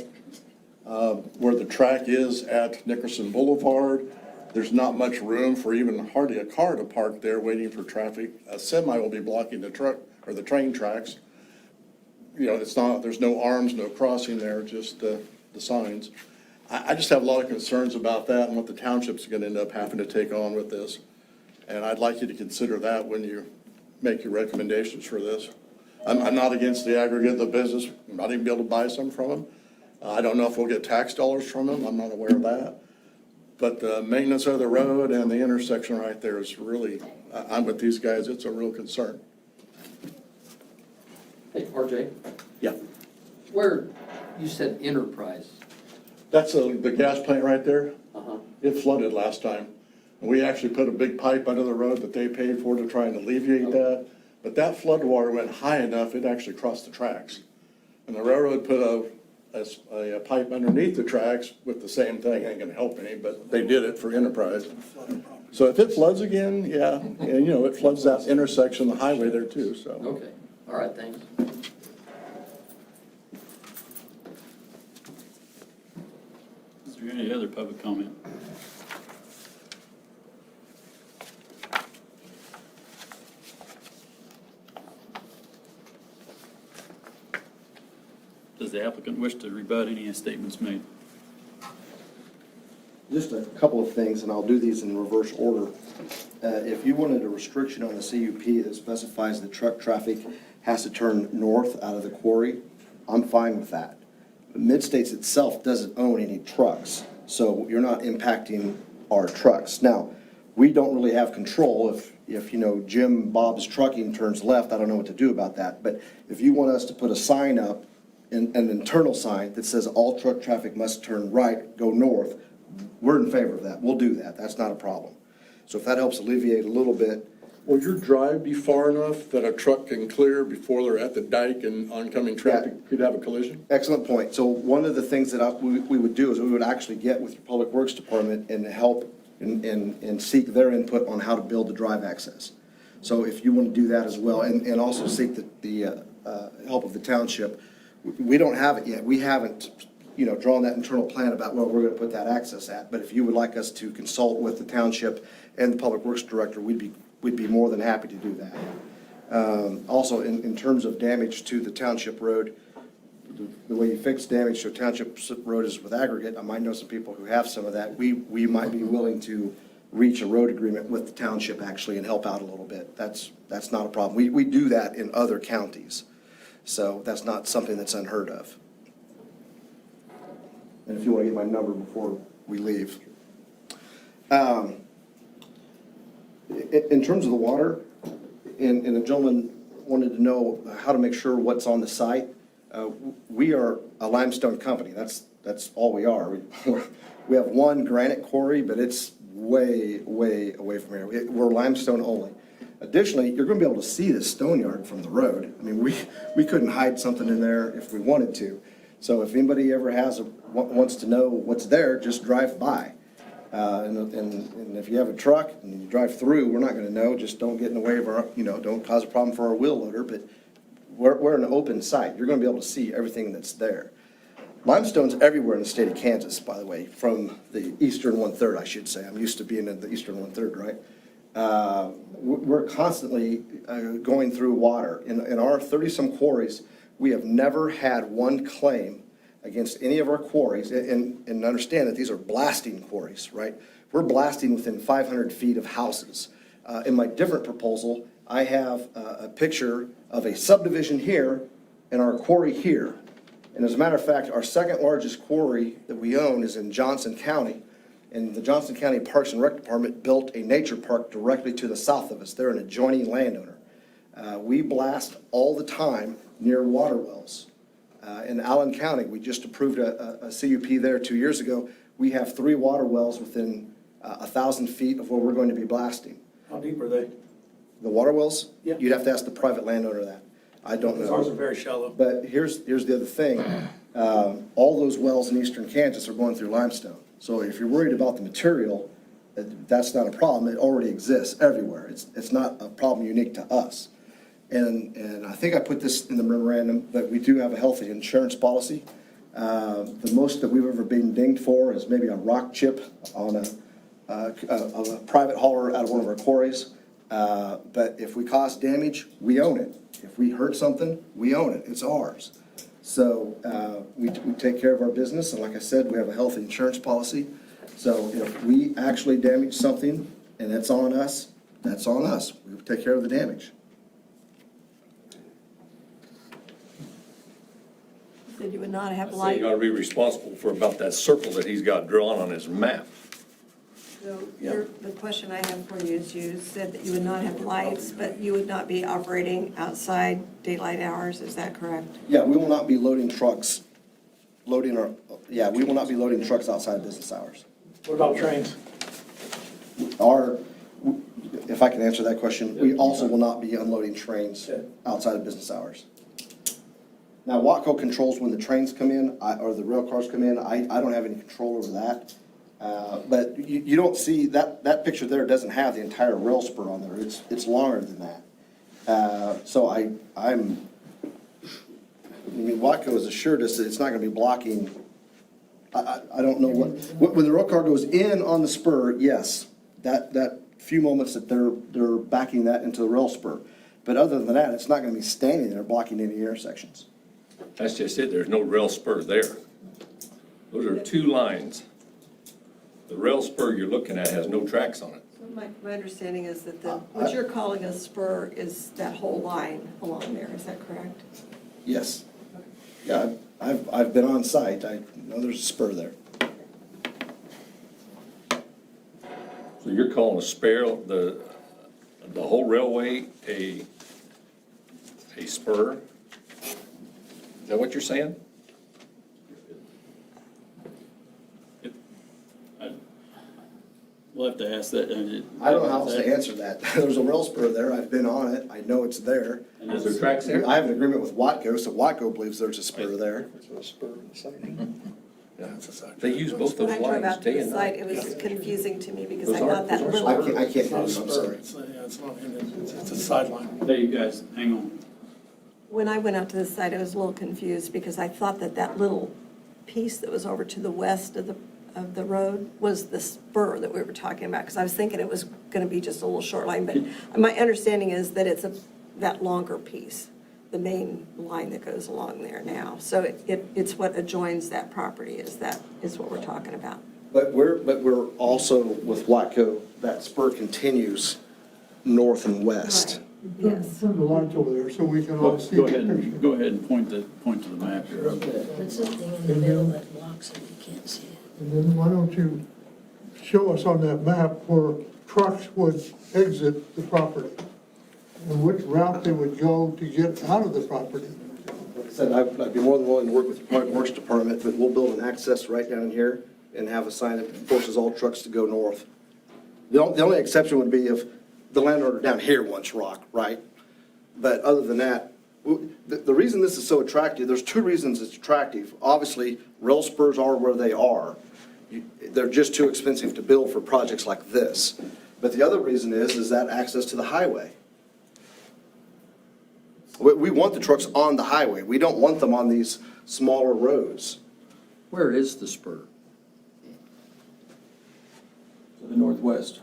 Where the track is at Nickerson Boulevard, there's not much room for even hardly a car to park there waiting for traffic. A semi will be blocking the truck, or the train tracks. You know, it's not, there's no arms, no crossing there, just the signs. I just have a lot of concerns about that and what the township's gonna end up having to take on with this. And I'd like you to consider that when you make your recommendations for this. I'm not against the aggregate of the business, I'm not even be able to buy some from them. I don't know if we'll get tax dollars from them, I'm not aware of that. But the maintenance of the road and the intersection right there is really, I'm with these guys, it's a real concern. Hey, RJ, Yeah. where, you said Enterprise. That's the gas plant right there. Uh-huh. It flooded last time. We actually put a big pipe under the road that they paid for to try and alleviate that. But that flood water went high enough, it actually crossed the tracks. And the railroad put a pipe underneath the tracks with the same thing. Ain't gonna help any, but they did it for Enterprise. So if it floods again, yeah, and you know, it floods that intersection, the highway there too, so. Okay, all right, thanks. Is there any other public comment? Does the applicant wish to rebut any statements made? Just a couple of things, and I'll do these in reverse order. If you wanted a restriction on the CUP that specifies that truck traffic has to turn north out of the quarry, I'm fine with that. Mid-States itself doesn't own any trucks, so you're not impacting our trucks. Now, we don't really have control if you know, Jim Bob's Trucking turns left, I don't know what to do about that. But if you want us to put a sign up, an internal sign that says all truck traffic must turn right, go north, we're in favor of that. We'll do that. That's not a problem. So if that helps alleviate a little bit. Will your drive be far enough that a truck can clear before they're at the dike and oncoming traffic could have a collision? Excellent point. So one of the things that we would do is we would actually get with your Public Works Department and help and seek their input on how to build the drive access. So if you want to do that as well, and also seek the help of the township. We don't have it yet. We haven't, you know, drawn that internal plan about where we're going to put that access at. But if you would like us to consult with the township and the Public Works Director, we'd be more than happy to do that. Also, in terms of damage to the township road, the way you fix damage to a township road is with aggregate. I might know some people who have some of that. We might be willing to reach a road agreement with the township actually and help out a little bit. That's not a problem. We do that in other counties. So that's not something that's unheard of. And if you want to get my number before we leave. In terms of the water, and the gentleman wanted to know how to make sure what's on the site. We are a limestone company. That's all we are. We have one granite quarry, but it's way, way away from here. We're limestone only. Additionally, you're going to be able to see the stone yard from the road. I mean, we couldn't hide something in there if we wanted to. So if anybody ever wants to know what's there, just drive by. And if you have a truck and you drive through, we're not going to know. Just don't get in the way of our, you know, don't cause a problem for our wheel loader. But we're an open site. You're going to be able to see everything that's there. Limestone's everywhere in the state of Kansas, by the way, from the eastern 1/3, I should say. I'm used to being in the eastern 1/3, right? We're constantly going through water. In our 30-some quarries, we have never had one claim against any of our quarries, and understand that these are blasting quarries, right? We're blasting within 500 feet of houses. In my different proposal, I have a picture of a subdivision here and our quarry here. And as a matter of fact, our second largest quarry that we own is in Johnson County. And the Johnson County Parks and Rec Department built a nature park directly to the south of us. They're an adjoining landowner. We blast all the time near water wells. In Allen County, we just approved a CUP there 2 years ago. We have 3 water wells within 1,000 feet of where we're going to be blasting. How deep are they? The water wells? Yeah. You'd have to ask the private landowner that. I don't know. Ours are very shallow. But here's the other thing. All those wells in eastern Kansas are going through limestone. So if you're worried about the material, that's not a problem. It already exists everywhere. It's not a problem unique to us. and I think I put this in the memorandum, but we do have a health insurance policy. The most that we've ever been dinged for is maybe a rock chip on a private hauler out of one of our quarries. But if we cause damage, we own it. If we hurt something, we own it. It's ours. So we take care of our business, and like I said, we have a health insurance policy. So if we actually damage something and it's on us, that's on us. We take care of the damage. Said you would not have So light. you gotta be responsible for about that circle that he's got drawn on his map. So the question I have for you is, you said that you would not have lights, but you would not be operating outside daylight hours, is that correct? Yeah, we will not be loading trucks, we will not be loading trucks outside business hours. What about trains? If I can answer that question, we also will not be unloading trains outside of business hours. Now, Watco controls when the trains come in, or the rail cars come in. I don't have any control over that. But you don't see, that picture there doesn't have the entire rail spur on there. It's longer than that. So Watco has assured us that it's not gonna be blocking. I don't know when the rail car goes in on the spur, yes, that few moments that they're backing that into the rail spur. But other than that, it's not gonna be standing there blocking any intersections. That's just it, there's no rail spur there. Those are two lines. The rail spur you're looking at has no tracks on it. So my understanding is that what you're calling a spur is that whole line along there, is that correct? Yes. Yeah, I've been on site. I know there's a spur there. So you're calling a spare, the whole railway a spur? Is that what you're saying? We'll have to ask that. I don't know how else to answer that. There's a rail spur there. I've been on it. I know it's there. Is there tracks there? I have an agreement with Watco, so Watco believes there's a spur there. They use both When those I drove lines out to day the and site, night. it was confusing to me because Those I aren't- got that those aren't little. I can't hear Not a you, I'm spur, sorry. it's not, it's a sideline. Hey, you guys, hang on. When I went out to the site, I was a little confused because I thought that little piece that was over to the west of the road was the spur that we were talking about, because I was thinking it was gonna be just a little short line, but my understanding is that it's that longer piece, the main line that goes along there now. So it's what adjoins that property, is what we're talking about. But we're also with Watco, that spur continues north and west. Yes. Turn the lights over there so we can all see Go the ahead picture. go ahead and point to the map here. It's the thing in the middle that blocks it, you can't see it. And then why don't you show us on that map where trucks would exit the property? And which route they would go to get out of the property? Like I said, I'd be more than willing to work with the Public Works Department, but we'll build an access right down here and have a sign that forces all trucks to go north. The only exception would be if the landowner down here wants rock, right? But other than that, the reason this is so attractive, there's two reasons it's attractive. Obviously, rail spurs are where they are. They're just too expensive to build for projects like this. But the other reason is that access to the highway. We want the trucks on the highway. We don't want them on these smaller roads. Where is the spur? To the northwest.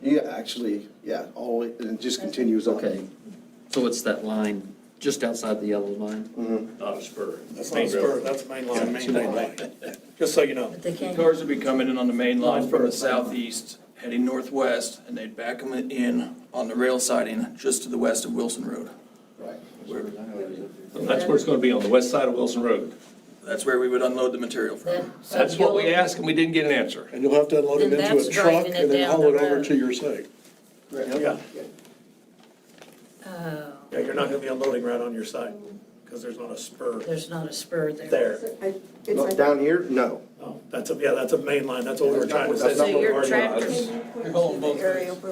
Yeah, actually, yeah, all the way, and it just continues on. Okay, so it's that line just outside the yellow line? Not a spur. That's not a spur, that's main line. Just so you know. But they can't. Cars would be coming in on the main line from the southeast, heading northwest, and they'd back them in on the rail siding just to the west of Wilson Road. Right. That's where it's gonna be, on the west side of Wilson Road. That's where we would unload the material from. So That's what we you'll- asked and we didn't get an answer. And you'll have to unload it Then into a that's truck driving it and then down haul the it over road. to your site. Yeah, Oh, yeah, you're not gonna be unloading right on your site, because there's not a spur there's not a spur there. there. Not down here, no. Oh, that's a main line, that's what we were trying to say. So your tractors,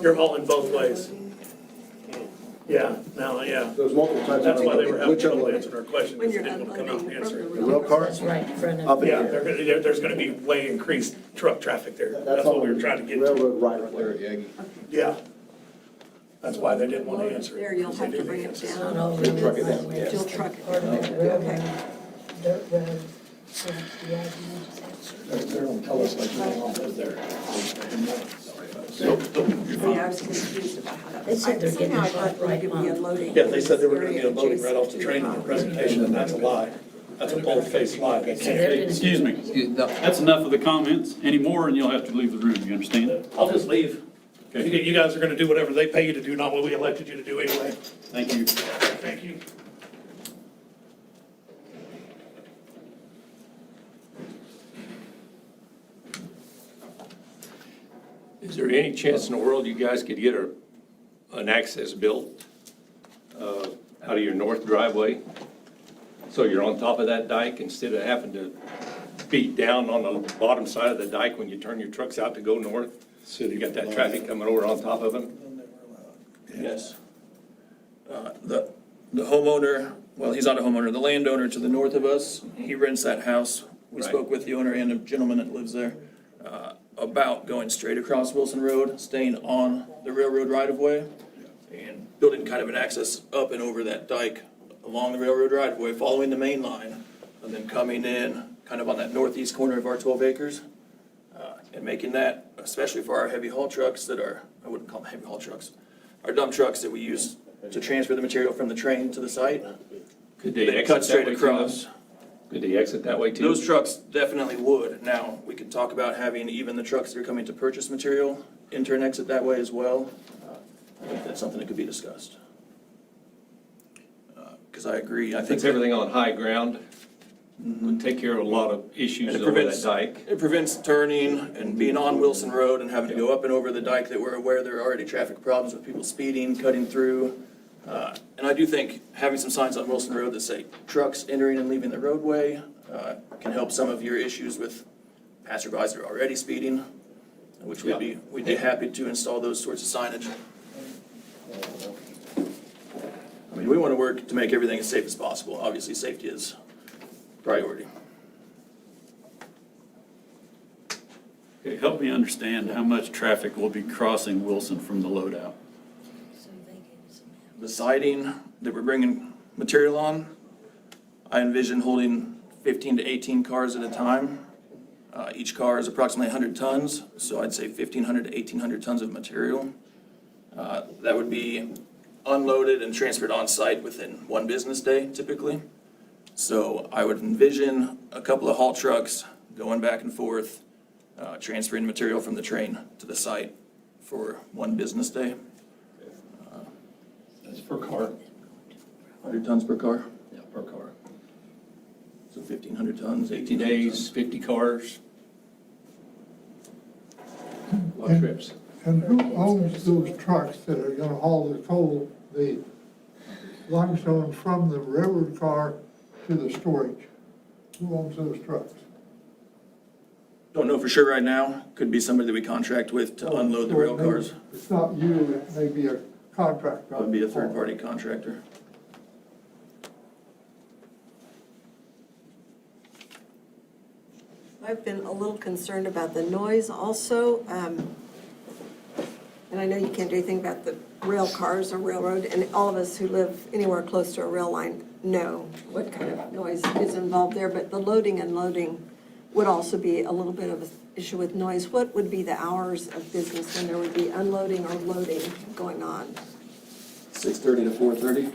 You're hauling both ways. Yeah, now, yeah. There's multiple types of. That's why they were having Whichever trouble way. answering our question, When because you're they didn't want to come out and unloading answer from it. the The rail car, that's right in front up of in you. Yeah, there's gonna be way increased truck traffic there. That's what we were trying to get to. railroad right there. Yeah. That's why they didn't want to answer it. There, you'll have to bring it It's not down. all really Truck it down, flat, yeah. it's You'll the truck it part down. of the railroad, Okay. dirt road. So, yeah, you just answer. They're gonna tell us like they don't live there. Yeah, I was confused about how that. They said they're getting Somehow I shot thought there right would be a on. loading. Yeah, they said they were gonna be area unloading right off the adjacent to train in the property. presentation, and that's a lie. That's a bold-faced lie. They So can't they're be. gonna- Excuse me. That's enough of the comments. Any more, and you'll have to leave the room, you understand? I'll just leave. You guys are gonna do whatever they pay you to do, not what we elected you to do anyway. Thank you. Thank you. Is there any chance in the world you guys could get an access built out of your north driveway? So you're on top of that dike instead of having to beat down on the bottom side of the dike when you turn your trucks out to go north? So you got that traffic coming over on top of them? Yes. The homeowner, well, he's not a homeowner, the landowner to the north of us, he rents that house. We Right. spoke with the owner and a gentleman that lives there about going straight across Wilson Road, staying on the railroad right-of-way, and building kind of an access up and over that dike along the railroad right-of-way, following the main line, and then coming in kind of on that northeast corner of our 12 acres, and making that, especially for our heavy haul trucks that are, I wouldn't call them heavy haul trucks, our dump trucks that we use to transfer the material from the train to the site, Could they they exit cut that straight way too? across. Could they exit that way too? Those trucks definitely would. Now, we could talk about having even the trucks that are coming to purchase material enter and exit that way as well. I think that's something that could be discussed. Because I agree, I think Puts everything on high ground, would take care of a lot of issues And it over that prevents- dike. it prevents turning and being on Wilson Road and having to go up and over the dike that we're aware there are already traffic problems with people speeding, cutting through. And I do think having some signs on Wilson Road that say trucks entering and leaving the roadway can help some of your issues with passerbys that are already speeding, which we'd be happy to install those sorts of signage. I mean, we want to work to make everything as safe as possible. Obviously, safety is priority. Okay, help me understand how much traffic will be crossing Wilson from the loadout. So they gave us a map. The siding that we're bringing material on, I envision holding 15 to 18 cars at a time. Each car is approximately 100 tons, so I'd say 1,500 to 1,800 tons of material. That would be unloaded and transferred on site within one business day typically. So I would envision a couple of haul trucks going back and forth, transferring material from the train to the site for one business day. That's per car? 100 tons per car, Yeah, per car. so 1,500 tons, 50 1,800 days, tons. 50 cars. A lot of trips. And who owns those trucks that are gonna haul the coal, the limestone from the railroad car to the storage? Who owns those trucks? Don't know for sure right now, could be somebody that we contract with to unload the rail cars. It's not you, it may be a contractor. That would be a third-party contractor. I've been a little concerned about the noise also. And I know you can't do anything about the rail cars or railroad, and all of us who live anywhere close to a rail line know what kind of noise is involved there, but the loading and loading would also be a little bit of an issue with noise. What would be the hours of business when there would be unloading or loading going on? 6:30 to 4:30?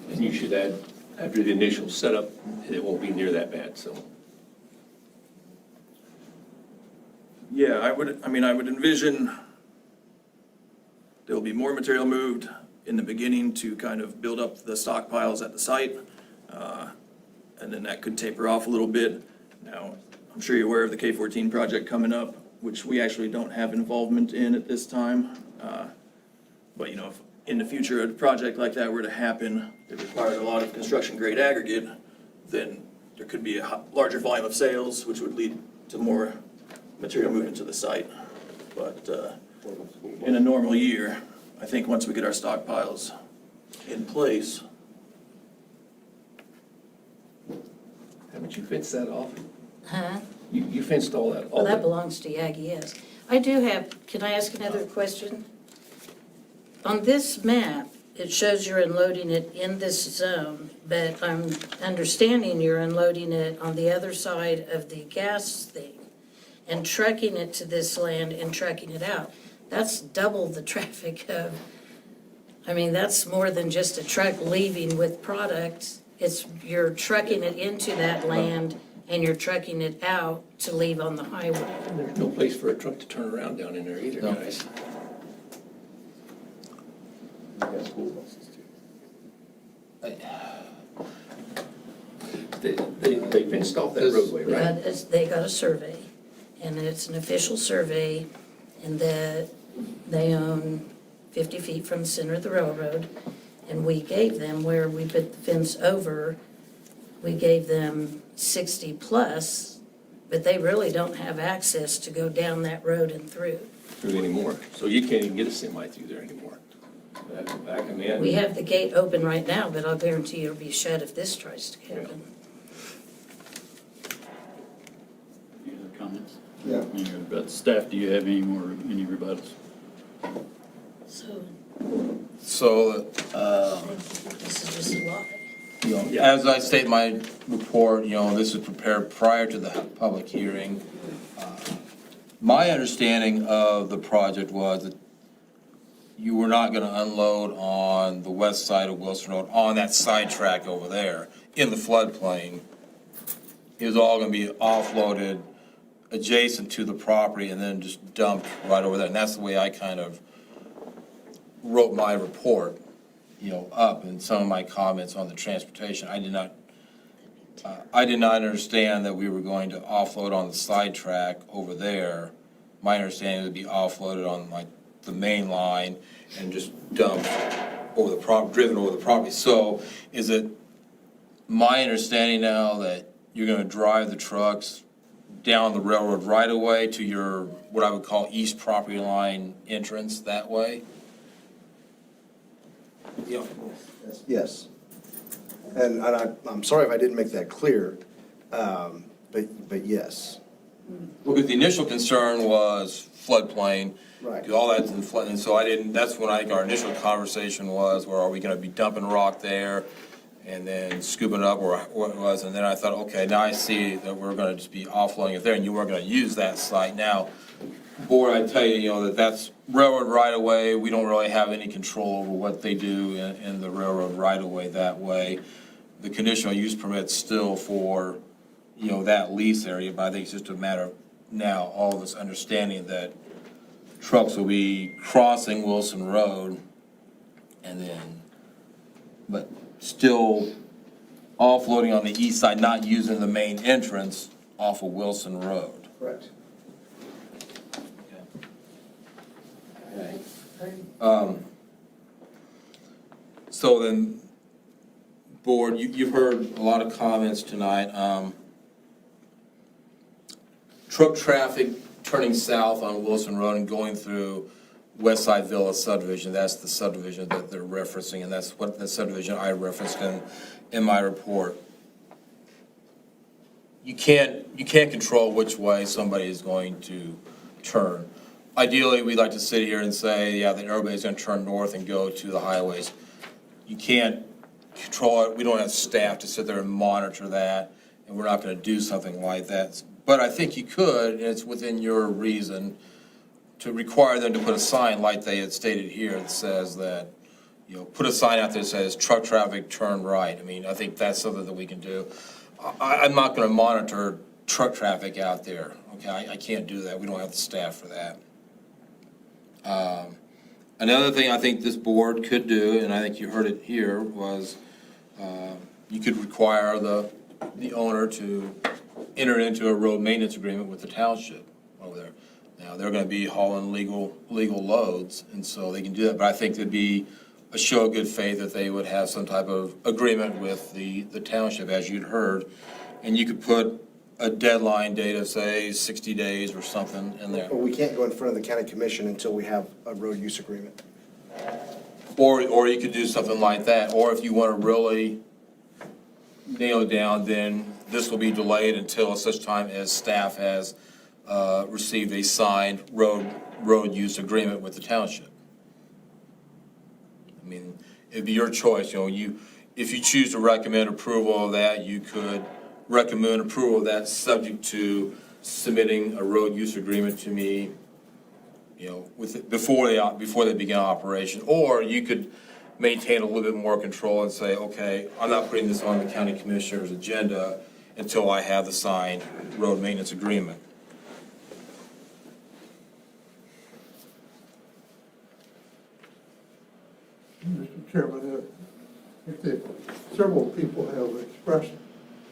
And you should add, after the initial setup, it won't be near that bad, so. Yeah, I would envision there'll be more material moved in the beginning to kind of build up the stockpiles at the site. And then that could taper off a little bit. Now, I'm sure you're aware of the K-14 project coming up, which we actually don't have involvement in at this time. But, you know, if in the future a project like that were to happen, that required a lot of construction-grade aggregate, then there could be a larger volume of sales, which would lead to more material movement to the site. But in a normal year, I think once we get our stockpiles in place, Haven't you fenced that off? Huh? You fenced all that, all Well, that that. belongs to Yagi, yes. I do have, can I ask another question? On this map, it shows you're unloading it in this zone, but I'm understanding you're unloading it on the other side of the gas thing and trucking it to this land and trucking it out. That's double the traffic of, I mean, that's more than just a truck leaving with product. It's, you're trucking it into that land and you're trucking it out to leave on the highway. There's no place for a truck to turn around down in there either, No. guys. We got school buses too. They fenced off that roadway, right? They got a survey, and it's an official survey, and that they own 50 feet from the center of the railroad, and we gave them, where we put the fence over, we gave them 60 plus, but they really don't have access to go down that road and through. Through anymore. So you can't even get a semi through there anymore. Back them in. We have the gate open right now, but I'll guarantee it'll be shut if this tries to happen. Any other comments? Yeah. Any rebuttals? Staff, do you have any rebuttals? So So, this is just a lot. as I state in my report, this was prepared prior to the public hearing. My understanding of the project was that you were not gonna unload on the west side of Wilson Road, on that sidetrack over there, in the floodplain. It was all gonna be offloaded adjacent to the property and then just dumped right over there. And that's the way I kind of wrote my report, up in some of my comments on the transportation. I did not understand that we were going to offload on the sidetrack over there. My understanding would be offloaded on like the main line and just dumped over the driven over the property. So is it my understanding now that you're gonna drive the trucks down the railroad right away to your, what I would call east property line entrance that way? Yes. And I'm sorry if I didn't make that clear, but yes. Because the initial concern was floodplain. Right. 'Cause all that's in flood, and so that's when I think our initial conversation was, where are we gonna be dumping rock there and then scooping it up, or what it was, and then I thought, okay, now I see that we're gonna just be offloading it there, and you weren't gonna use that site. Now, board, I tell you, that's railroad right of way. We don't really have any control over what they do in the railroad right of way that way. The conditional use permit's still for, that lease area, but I think it's just a matter of now all of us understanding that trucks will be crossing Wilson Road and then, but still offloading on the east side, not using the main entrance off of Wilson Road. Correct. So then, board, you've heard a lot of comments tonight. Truck traffic turning south on Wilson Road and going through West Side Villa subdivision, that's the subdivision that they're referencing, and that's what the subdivision I referenced in my report. You can't control which way somebody is going to turn. Ideally, we'd like to sit here and say, yeah, that everybody's gonna turn north and go to the highways. You can't control it, we don't have staff to sit there and monitor that, and we're not gonna do something like that. But I think you could, and it's within your reason, to require them to put a sign like they had stated here that says that, put a sign out there that says, truck traffic, turn right. I mean, I think that's something that we can do. I'm not gonna monitor truck traffic out there, okay? I can't do that, we don't have the staff for that. Another thing I think this board could do, and I think you heard it here, was you could require the owner to enter into a road maintenance agreement with the township over there. Now, they're gonna be hauling legal loads, and so they can do that, but I think it'd be a show of good faith that they would have some type of agreement with the township, as you'd heard, and you could put a deadline date of, say, 60 days or something in there. But we can't go in front of the county commission until we have a road use agreement. Or you could do something like that, or if you wanna really nailed down, then this will be delayed until such time as staff has received a signed road use agreement with the township. I mean, it'd be your choice, if you choose to recommend approval of that, you could recommend approval of that subject to submitting a road use agreement to me, before they begin operation. Or you could maintain a little bit more control and say, okay, I'm not putting this on the county commissioner's agenda until I have the signed road maintenance agreement. Mr. Chairman, several people have expressed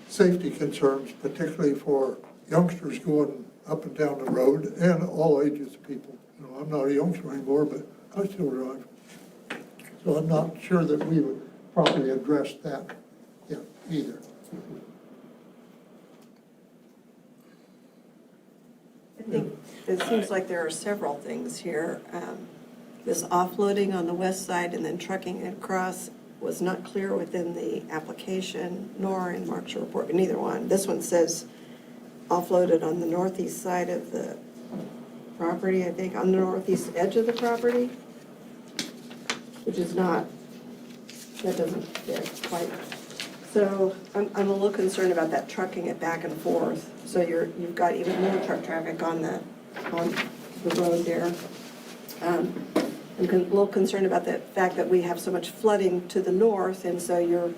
safety concerns, particularly for youngsters going up and down the road, and all ages of people. I'm not a youngster anymore, but I still drive. So I'm not sure that we would properly address that yet either. I think it seems like there are several things here. This offloading on the west side and then trucking it across was not clear within the application nor in Mark's report, neither one. This one says offloaded on the northeast side of the property, I think, on the northeast edge of the property, which is not, that doesn't fit quite. So I'm a little concerned about that trucking it back and forth. So you've got even more truck traffic on the road there. I'm a little concerned about the fact that we have so much flooding to the north, and so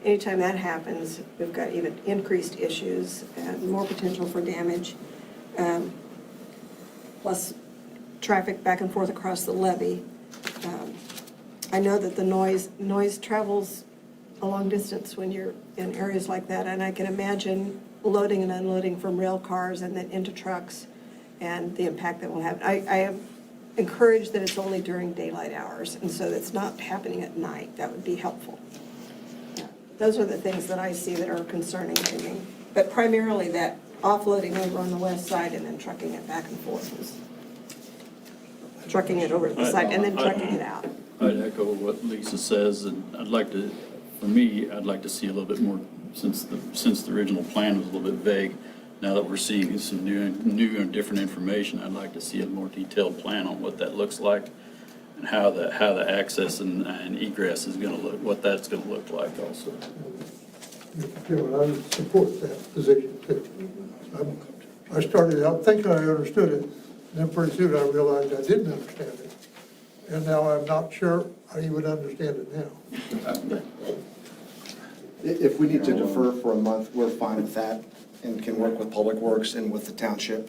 anytime that happens, we've got even increased issues and more potential for damage. Plus traffic back and forth across the levee. I know that the noise travels a long distance when you're in areas like that, and I can imagine loading and unloading from rail cars and then into trucks and the impact that will have. I am encouraged that it's only during daylight hours, and so it's not happening at night. That would be helpful. Yeah. Those are the things that I see that are concerning to me. But primarily that offloading over on the west side and then trucking it back and forth. Trucking it over to the side and then trucking it out. I'd echo what Lisa says, and I'd like to see a little bit more, since the original plan was a little bit vague. Now that we're seeing some new and different information, I'd like to see a more detailed plan on what that looks like and how the access and egress is gonna look, what that's gonna look like also. Mr. Chairman, I would support that position too. I started out thinking I understood it, and then pretty soon I realized I didn't understand it. And now I'm not sure I even understand it now. If we need to defer for a month, we're fine with that and can work with Public Works and with the township.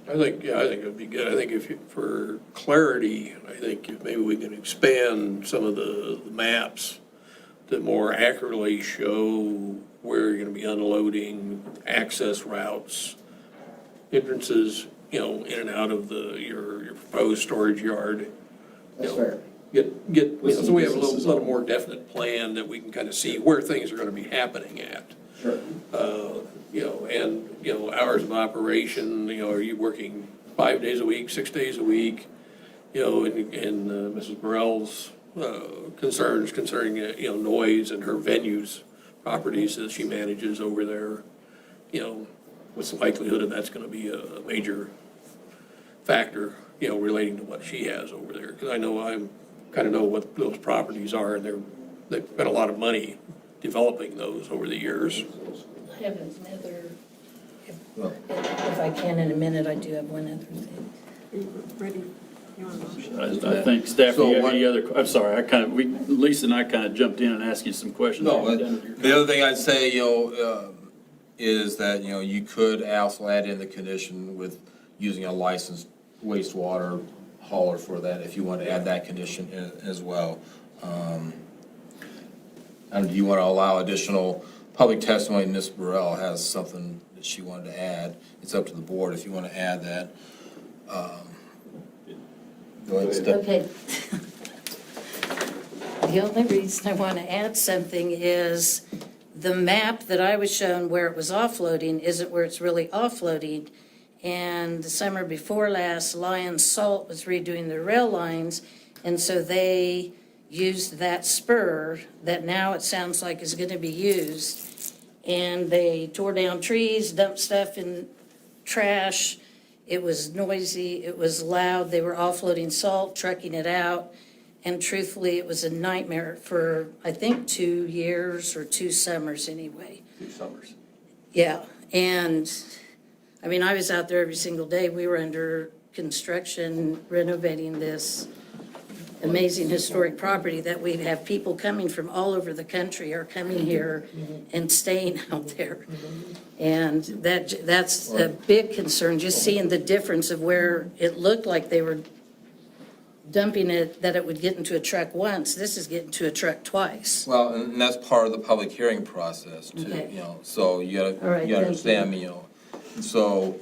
I think it would be good. I think for clarity, I think if maybe we can expand some of the maps that more accurately show where you're gonna be unloading, access routes, entrances, in and out of your proposed storage yard. That's fair. So we have a little more definite plan that we can kind of see where things are gonna be happening at. Sure. Hours of operation, are you working 5 days a week, 6 days a week? And Mrs. Burrell's concerns concerning, noise and her venues, properties that she manages over there, what's the likelihood of that's gonna be a major factor, relating to what she has over there? Because I kind of know what those properties are, and they've spent a lot of money developing those over the years. I have another, if I can in a minute, I do have one other thing. Are you ready? You want a motion? I think, staff, do So you have what- any other, I'm sorry, Lisa and I kind of jumped in and asked you some questions. No, the other thing I'd say, is that, you could also add in the condition with using a licensed wastewater hauler for that, if you want to add that condition in as well. And do you want to allow additional public testimony? Ms. Burrell has something that she wanted to add. It's up to the board if you want to add that. Go ahead, Steph. Okay. The only reason I want to add something is the map that I was shown where it was offloading isn't where it's really offloading. And the summer before last, Lion Salt was redoing their rail lines, and so they used that spur that now it sounds like is gonna be used. And they tore down trees, dumped stuff in trash. It was noisy, it was loud, they were offloading salt, trucking it out. And truthfully, it was a nightmare for, I think, 2 years or 2 summers anyway. 2 summers. Yeah, and, I mean, I was out there every single day. We were under construction renovating this amazing historic property that we have people coming from all over the country are coming here and staying out there. And that's a big concern, just seeing the difference of where it looked like they were dumping it, that it would get into a truck once. This is getting to a truck twice. Well, and that's part of the public hearing process too, Okay. you know, so you All gotta, right, you thank gotta understand me, you know. So,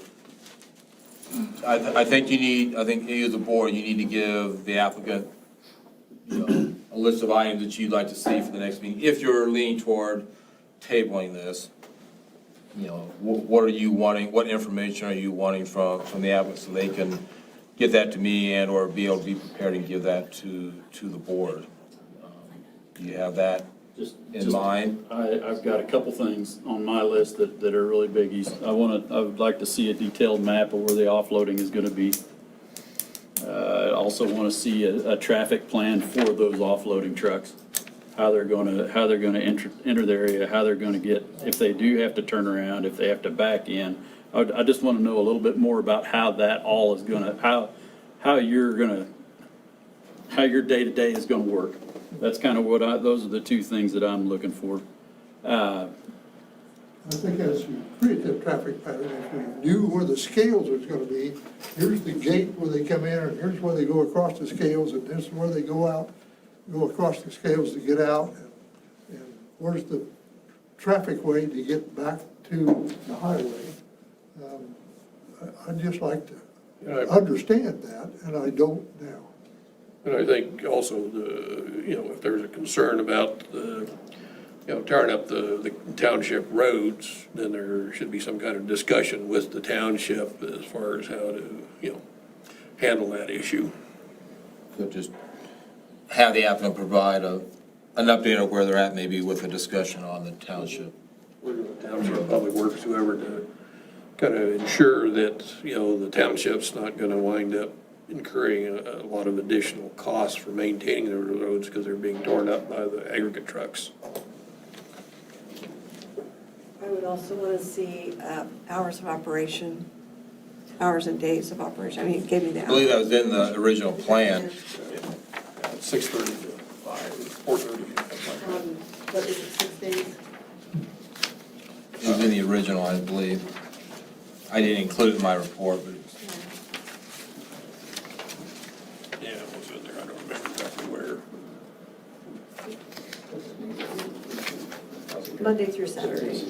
I think you as a board, you need to give the applicant, you know, a list of items that you'd like to see for the next meeting, if you're leaning toward tabling this. You know, what are you wanting, what information are you wanting from the applicant, so they can get that to me and or be able to be prepared and give that to the board. Do you have that in mind? I've got a couple things on my list that are really biggies. I would like to see a detailed map of where the offloading is gonna be. I also wanna see a traffic plan for those offloading trucks. How they're gonna enter the area, how they're gonna get, if they do have to turn around, if they have to back in. I just wanna know a little bit more about how that all is gonna, how your day-to-day is gonna work. That's kind of those are the 2 things that I'm looking for. I think as you create that traffic pattern, if you knew where the scales was gonna be, here's the gate where they come in, and here's where they go across the scales, and this is where they go out, go across the scales to get out, and where's the traffic way to get back to the highway. I'd just like to understand that, and I don't now. And I think also if there's a concern about tearing up the township roads, then there should be some kind of discussion with the township as far as how to, handle that issue. So just have the applicant provide an update of where they're at, maybe with a discussion on the township. Township, Public Works, whoever, to kind of ensure that, the township's not gonna wind up incurring a lot of additional costs for maintaining the roads because they're being torn up by the aggregate trucks. I would also want to see hours of operation, hours and days of operation. I mean, it gave me I that. believe that was in the original plan. 6:30 to 5, 4:30. What is it, 6 days? It was in the original, I believe. I didn't include it in my report, but Yeah, it was in there, I don't remember exactly where. Monday through Saturday.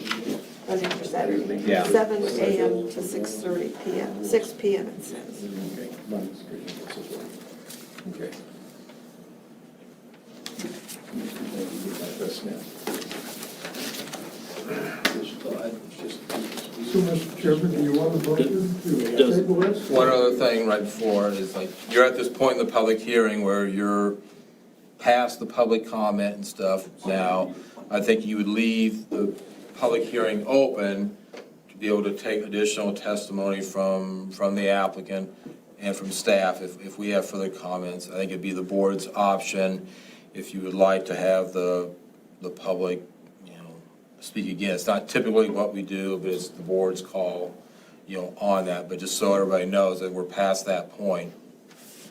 Monday through Saturday. Yeah. 7 a.m. to 6:30 p.m. 6 p.m. it says. okay. So, Mr. Chairman, do you want a motion to Does- table this? One other thing right before is like, you're at this point in the public hearing where you're past the public comment and stuff now. I think you would leave the public hearing open to be able to take additional testimony from the applicant and from staff if we have further comments. I think it'd be the board's option if you would like to have the public, speak again. It's not typically what we do, but it's the board's call, on that. But just so everybody knows that we're past that point,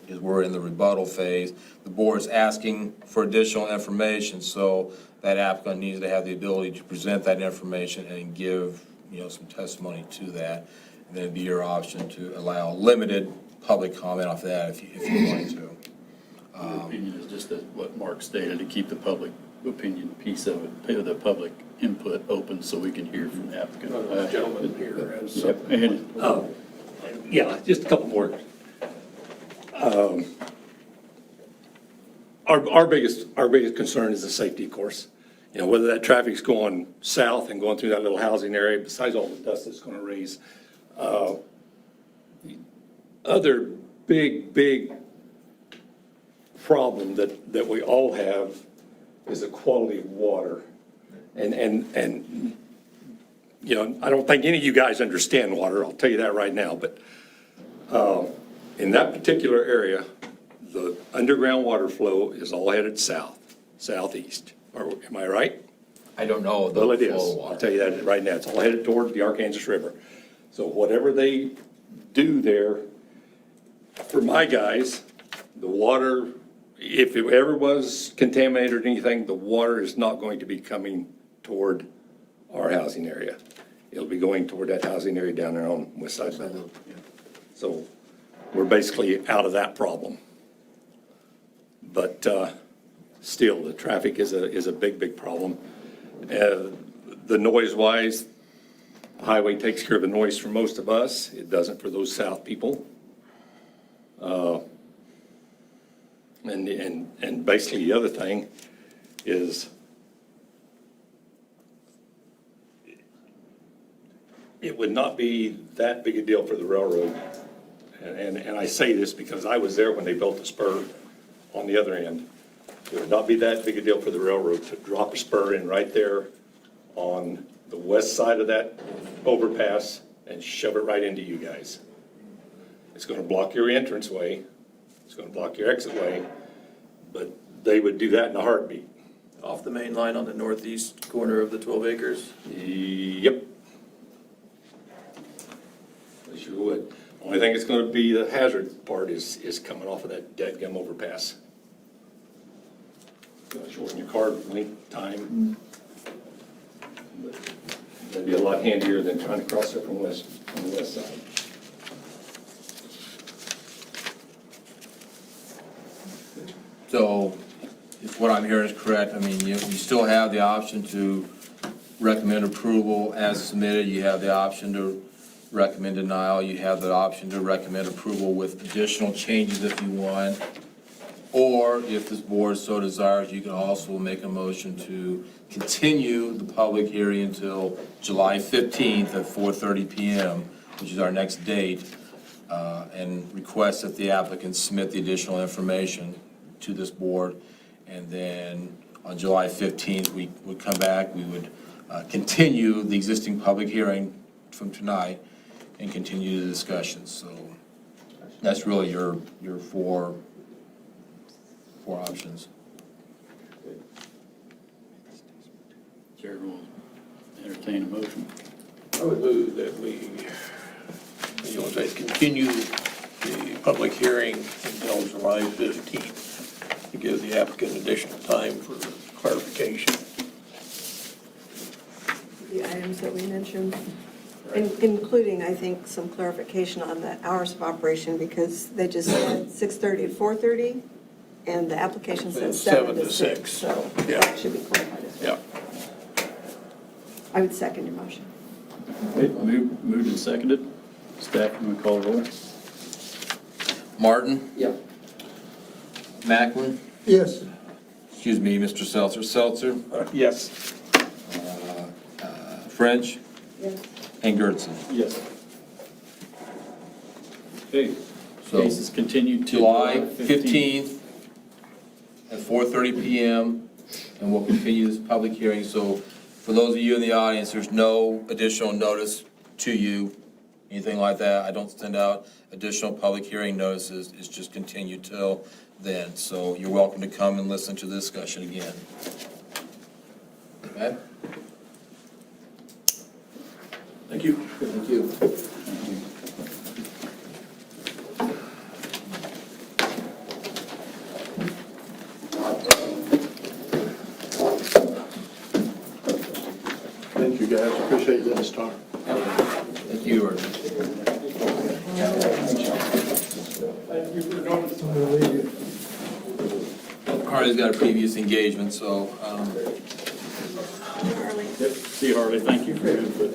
is we're in the rebuttal phase. The board's asking for additional information, so that applicant needs to have the ability to present that information and give, some testimony to that. And then it'd be your option to allow limited public comment off that if you want to. My opinion is just that what Mark stated, to keep the public opinion piece of it, the public input open so we can hear from the applicant. The gentleman here has Yep, and Yeah, just a couple more. Our biggest concern is the safety, of course. Whether that traffic's going south and going through that little housing area, besides all the dust it's gonna raise. Other big problem that we all have is the quality of water. And, you know, I don't think any of you guys understand water, I'll tell you that right now, but in that particular area, the underground water flow is all headed southeast. Or, am I right? I don't know the Well, it flow is. of I'll water. tell you that right now. It's all headed toward the Arkansas River. So whatever they do there, for my guys, the water, if it ever was contaminated or anything, the water is not going to be coming toward our housing area. It'll be going toward that housing area down there on West Side Bend. So we're basically out of that problem. But still, the traffic is a big, big problem. The noise-wise, the highway takes care of the noise for most of us. It doesn't for those south people. And basically, the other thing is it would not be that big a deal for the railroad. And I say this because I was there when they built the spur on the other end. It would not be that big a deal for the railroad to drop a spur in right there on the west side of that overpass and shove it right into you guys. It's gonna block your entranceway, it's gonna block your exit way, but they would do that in a heartbeat. Off the main line on the northeast corner of the 12 acres. Yep. They sure would. Only thing that's gonna be the hazard part is coming off of that dadgum overpass. Gonna shorten your car length time. But that'd be a lot handier than trying to cross it from the west side. So if what I'm hearing is correct, I mean, you still have the option to recommend approval as submitted. You have the option to recommend denial. You have the option to recommend approval with additional changes if you want. Or if this board so desires, you can also make a motion to continue the public hearing until July 15th at 4:30 PM, which is our next date, and request that the applicants submit the additional information to this board. And then on July 15th, we would come back, we would continue the existing public hearing from tonight and continue the discussions. So that's really your four options. Chair will entertain a motion. I would move that we, you know, say continue the public hearing until July 15th to give the applicant additional time for clarification. The items that we mentioned, including, I think, some clarification on the hours of operation, because they just said 6:30 to 4:30, and the application says 7 to 6. So Yeah. that should be clarified as well. Yeah. I would second your motion. Okay, moved and seconded. Staff, you want to call the roll? Martin? Yeah. Macklin? Yes, Excuse me, Mr. Seltzer. Seltzer? Yes. French? Yes. And Gertson. Yes. Okay, So case is continued to July 15th at 4:30 PM, and we'll continue this public hearing. So for those of you in the audience, there's no additional notice to you, anything like that. I don't send out additional public hearing notices. It's just continued till then. So you're welcome to come and listen to the discussion again. Okay? Thank you. Thank you. Thank you, guys. Appreciate you letting us talk. Thank you, Art. I'm gonna leave you. Harley's got a previous engagement, so, Charlie? Yep, see you, Harley, thank you for your input.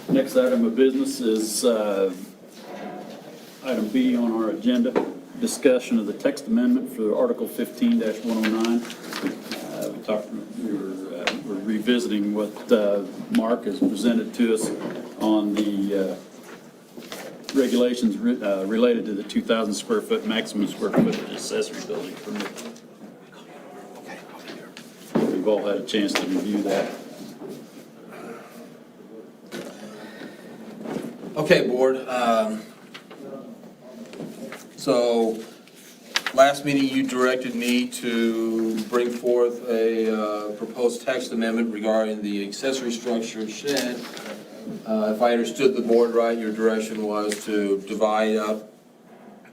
Next item of business is item B on our agenda, discussion of the text amendment for Article 15-109. We're revisiting what Mark has presented to us on the regulations related to the 2,000 square foot maximum square footage accessory building permit. We've all had a chance to review that. Okay, board, so last meeting you directed me to bring forth a proposed text amendment regarding the accessory structure shed. If I understood the board right, your direction was to divide up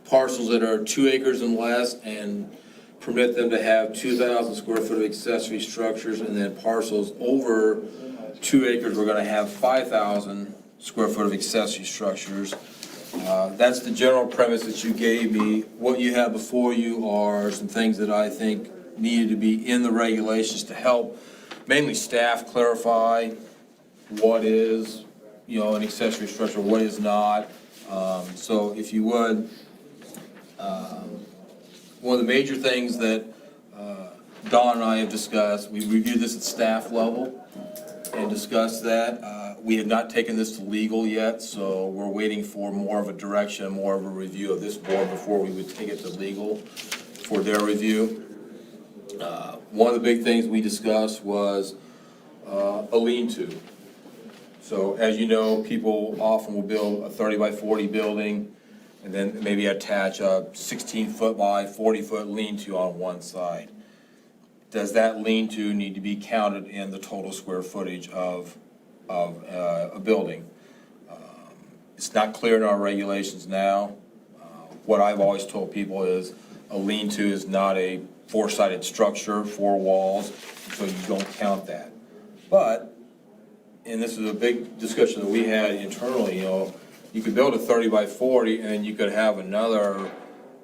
parcels that are 2 acres and less and permit them to have 2,000 square foot of accessory structures, and then parcels over 2 acres, we're gonna have 5,000 square foot of accessory structures. That's the general premise that you gave me. What you have before you are some things that I think needed to be in the regulations to help mainly staff clarify what is, an accessory structure, what is not. So if you would, one of the major things that Don and I have discussed, we reviewed this at staff level and discussed that. We have not taken this to legal yet, so we're waiting for more of a direction, more of a review of this board before we would take it to legal for their review. One of the big things we discussed was a lean-to. So as you know, people often will build a 30 by 40 building and then maybe attach a 16-foot by 40-foot lean-to on one side. Does that lean-to need to be counted in the total square footage of a building? It's not clear in our regulations now. What I've always told people is a lean-to is not a 4-sided structure, 4 walls, so you don't count that. But, and this is a big discussion that we had internally, you could build a 30 by 40 and then you could have another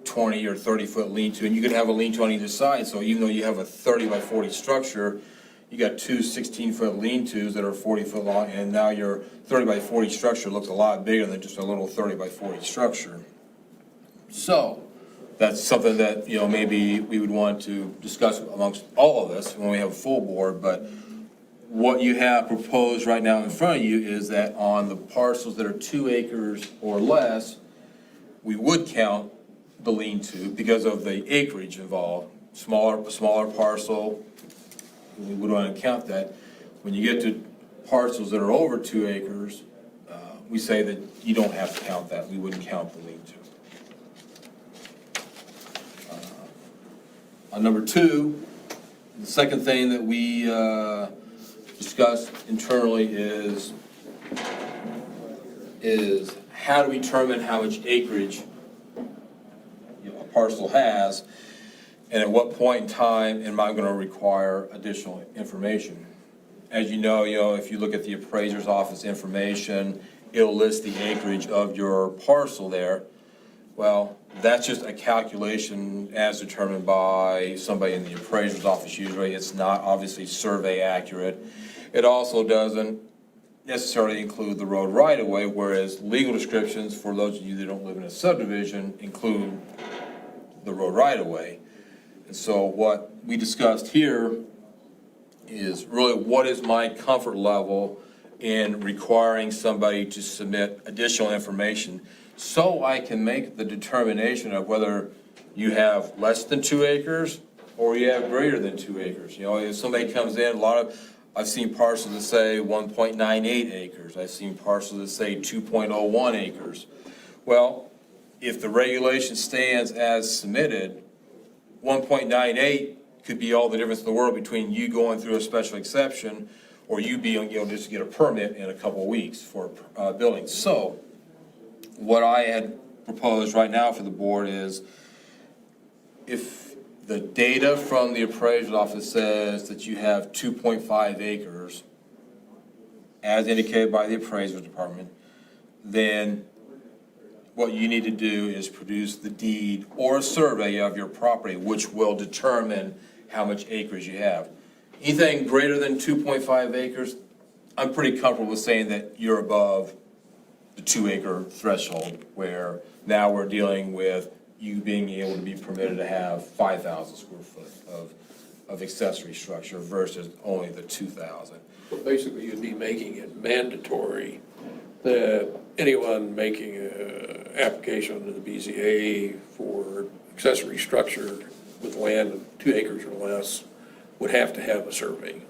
20 or 30 foot lean-to, and you could have a lean-to on either side. So even though you have a 30 by 40 structure, you got 2 16-foot lean-tos that are 40 foot long, and now your 30 by 40 structure looks a lot bigger than just a little 30 by 40 structure. So that's something that, maybe we would want to discuss amongst all of us when we have a full board. But what you have proposed right now in front of you is that on the parcels that are 2 acres or less, we would count the lean-to because of the acreage involved. Smaller parcel, we would want to count that. When you get to parcels that are over 2 acres, we say that you don't have to count that. We wouldn't count the lean-to. On number 2, the second thing that we discussed internally is how to determine how much acreage a parcel has, and at what point in time am I going to require additional information. As you know, if you look at the appraiser's office information, it'll list the acreage of your parcel there. Well, that's just a calculation as determined by somebody in the appraiser's office usually. It's not obviously survey accurate. It also doesn't necessarily include the road right-of-way, whereas legal descriptions, for those of you that don't live in a subdivision, include the road right-of-way. And so what we discussed here is really what is my comfort level in requiring somebody to submit additional information so I can make the determination of whether you have less than 2 acres or you have greater than 2 acres. If somebody comes in, I've seen parcels that say 1.98 acres. I've seen parcels that say 2.01 acres. Well, if the regulation stands as submitted, 1.98 could be all the difference in the world between you going through a special exception or you being able just to get a permit in a couple of weeks for building. So what I had proposed right now for the board is if the data from the appraiser's office says that you have 2.5 acres, as indicated by the appraiser's department, then what you need to do is produce the deed or a survey of your property, which will determine how much acreage you have. Anything greater than 2.5 acres, I'm pretty comfortable with saying that you're above the 2 acre threshold, where now we're dealing with you being able to be permitted to have 5,000 square foot of accessory structure versus only the 2,000. Basically, you'd be making it mandatory that anyone making an application under the BZA for accessory structure with land of 2 acres or less would have to have a survey.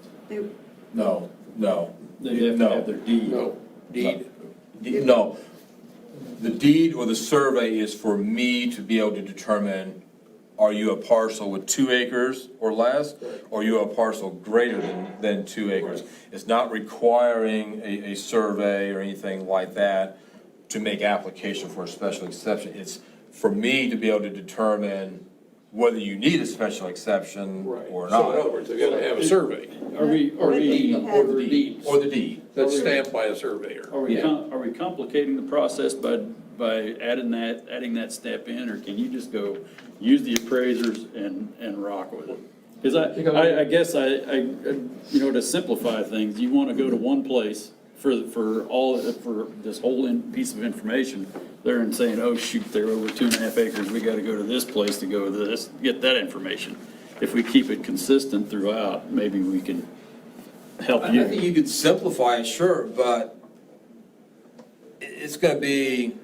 No, no. They have to have their deed. No, deed. No. The deed or the survey is for me to be able to determine, are you a parcel with 2 acres or less? Or are you a parcel greater than 2 acres? It's not requiring a survey or anything like that to make application for a special exception. It's for me to be able to determine whether you need a special exception or So in other not. words, they're gonna have a survey, Are we, or the deed, Or the deed. that's stamped by a surveyor. are we complicating the process by adding that step in, or can you just go use the appraisers and rock with it? Because I guess you know, to simplify things, you want to go to one place for this whole piece of information there and saying, oh, shoot, they're over 2.5 acres, we got to go to this place to go to this, get that information. If we keep it consistent throughout, maybe we can help I you. think you could simplify it, sure, but it's gonna be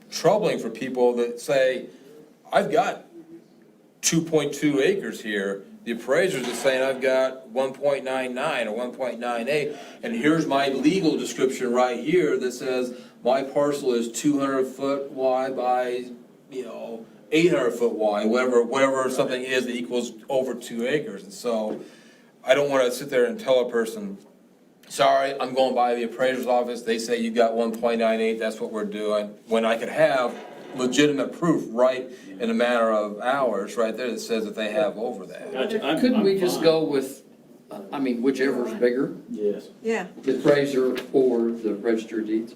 troubling for people that say, I've got 2.2 acres here. The appraisers are saying I've got 1.99 or 1.98, and here's my legal description right here that says my parcel is 200 foot wide by, 800 foot wide, whatever something is that equals over 2 acres. And so I don't want to sit there and tell a person, sorry, I'm going by the appraiser's office, they say you got 1.98, that's what we're doing, when I could have legitimate proof right in a matter of hours, right there, that says that they have over that. Gotcha. Couldn't we I'm just fine. go with, whichever's bigger, Yes. Yeah, the appraiser or the register of deeds?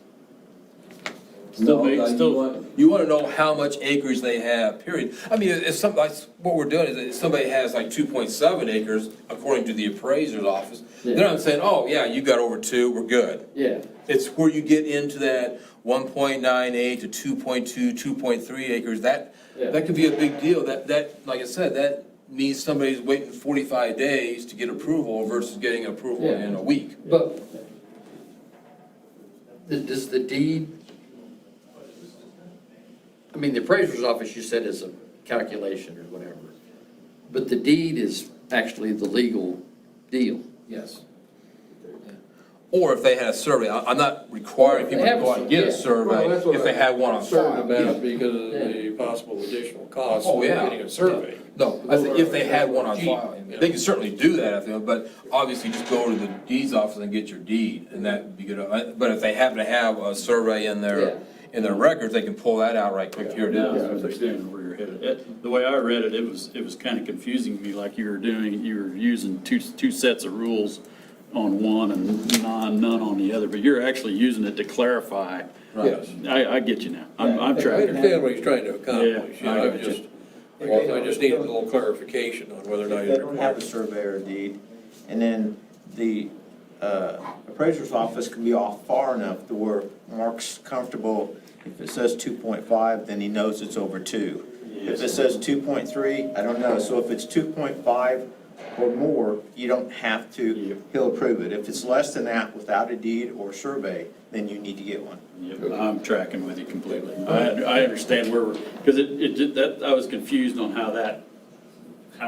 You want to know how much acreage they have, period. I mean, if some, like, what we're doing is if somebody has like 2.7 acres, according to the appraiser's office, they're not saying, oh, yeah, you got over 2, we're good. Yeah. It's where you get into that 1.98 to 2.2, 2.3 acres, that could be a big deal. That, like I said, that means somebody's waiting 45 days to get approval versus getting approval in a week. But does the deed, the appraiser's office, you said, is a calculation or whatever, but the deed is actually the legal deal. Yes. Or if they had a survey, I'm not requiring people to go out and get a survey if they had one on Concerned file. about because of the possible additional costs Oh, of yeah. getting a survey. No, I think if they had one on file, they can certainly do that, I think, but obviously just go to the deeds office and get your deed, and that would be good. But if they happen to have a survey in their records, they can pull that out right quick, here it Now I is. understand where you're headed. The way I read it, it was kind of confusing to me, like you were using two sets of rules on one and none on the other, but you're actually using it to clarify. Yes. I get you now. I'm I tracking. understand what he's trying to accomplish. Yeah, I I got you. just needed a little clarification on whether or not They you're don't have a surveyor deed, and then the appraiser's office can be off far enough to where Mark's comfortable. If it says 2.5, then he knows it's over 2. If it says 2.3, I don't know. So if it's 2.5 or more, you don't have to, he'll approve it. If it's less than that without a deed or survey, then you need to get one. Yep, I'm tracking with you completely. I understand where we're, because I was confused on how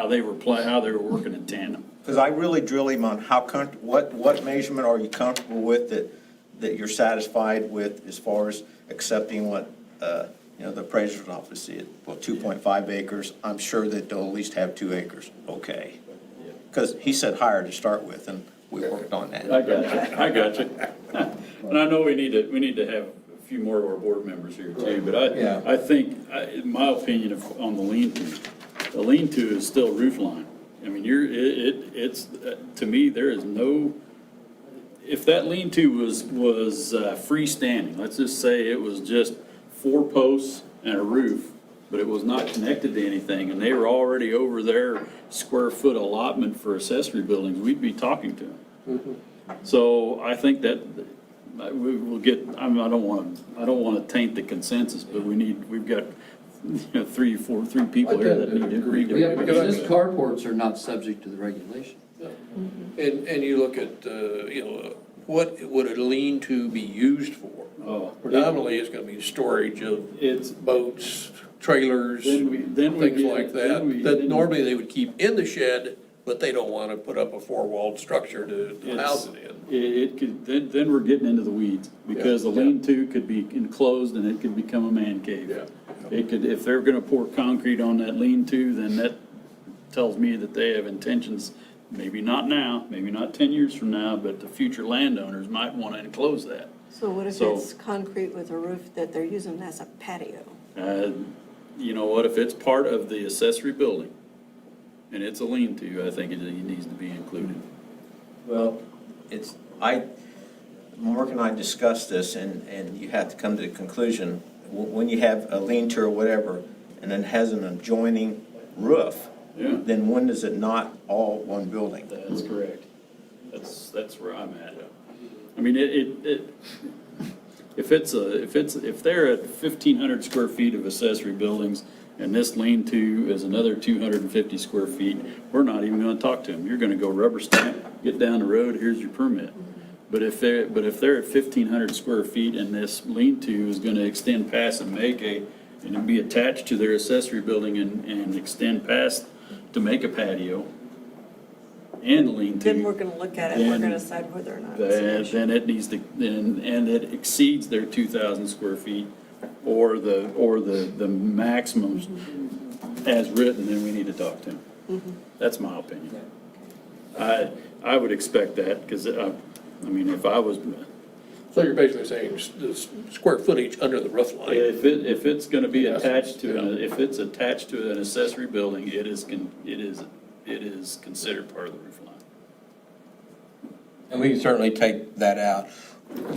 they were working in tandem. Because I really drill him on what measurement are you comfortable with that you're satisfied with as far as accepting what, the appraiser's office said. Well, 2.5 acres, I'm sure that they'll at least have 2 acres. Okay. Because he said higher to start with, and we worked on that. I got you. And I know we need to have a few more of our board members here too, but I think, in my opinion, on the lean-to is still roof line. I mean, it's, to me, there is no, if that lean-to was freestanding, let's just say it was just 4 posts and a roof, but it was not connected to anything, and they were already over their square foot allotment for accessory buildings, we'd be talking to them. So I think that we will get, I don't want to taint the consensus, but we've got, 3 people here that need to agree to Yeah, it. because these carports are not subject to the regulation. And you look at, what would a lean-to be used for? Oh, Predominantly, it's gonna be storage of It's, boats, trailers, Then we things get- like then we- that normally they would keep in the shed, but they don't wanna put up a four-walled structure to house it in. it could, then we're getting into the weeds, because a Yeah. lean-to could be enclosed and it could become a man cave. Yeah. It could, if they're gonna pour concrete on that lean-to, then that tells me that they have intentions, maybe not now, maybe not 10 years from now, but the future landowners might wanna enclose that. So what if So- it's concrete with a roof that they're using as a patio? You know what, if it's part of the accessory building, and it's a lean-to, I think it needs to be included. Well, Mark and I discussed this, and you have to come to the conclusion, when you have a lean-to or whatever, and it has an adjoining roof, Yeah. then when is it not all one building? That's correct. That's where I'm at. I mean, if they're at 1,500 square feet of accessory buildings, and this lean-to is another 250 square feet, we're not even gonna talk to them. You're gonna go rubber stamp, get down the road, here's your permit. But if they're at 1,500 square feet and this lean-to is gonna extend past and and be attached to their accessory building and extend past to make a patio and a lean-to. Then we're gonna look at it, and we're Then- gonna decide whether or not it's an issue. Then it needs to, and it exceeds their 2,000 square feet or the maximums as written, then we need to talk to them. That's my opinion. I would expect that, because, I mean, if I was, So you're basically saying the square footage under the roof line. if it's gonna be Yes. attached to, Yeah. if it's attached to an accessory building, it is considered part of the roof line. And we can certainly take that out.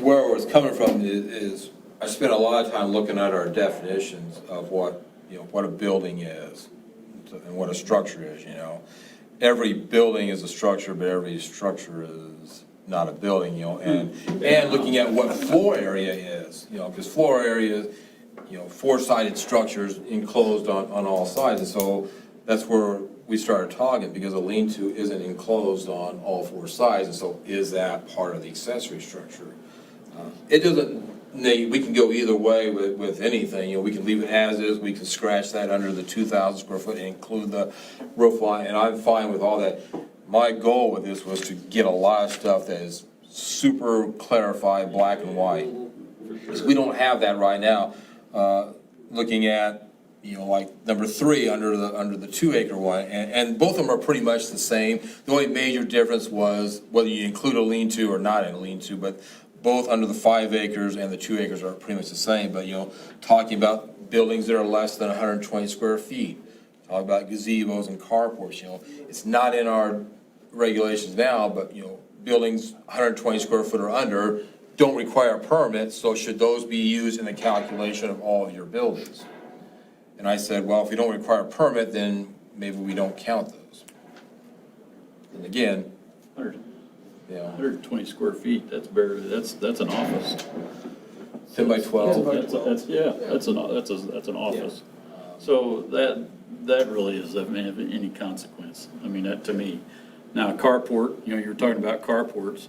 Where it's coming from is, I spent a lot of time looking at our definitions of what, what a building is and what a structure is, Every building is a structure, but every structure is not a building, and looking at what floor area is, because floor area is, four-sided structures enclosed on all sides, and so that's where we started talking, because a lean-to isn't enclosed on all four sides, and so is that part of the accessory structure? It doesn't, we can go either way with anything, we can leave it as is, we can scratch that under the 2,000 square foot and include the roof line, and I'm fine with all that. My goal with this was to get a lot of stuff that is super clarified, black and white, because we don't have that right now. Looking at, like number 3 under the 2 acre one, and both of them are pretty much the same. The only major difference was whether you include a lean-to or not in a lean-to, but both under the 5 acres and the 2 acres are pretty much the same. But, talking about buildings that are less than 120 square feet, talking about gazebos and carports, it's not in our regulations now, but, buildings 120 square foot or under don't require a permit, so should those be used in the calculation of all of your buildings? And I said, well, if you don't require a permit, then maybe we don't count those. And again, 120 square feet, that's an office. 10 by 12. That's an office. So that really is of any consequence. I mean, that to me. Now, a carport, you were talking about carports,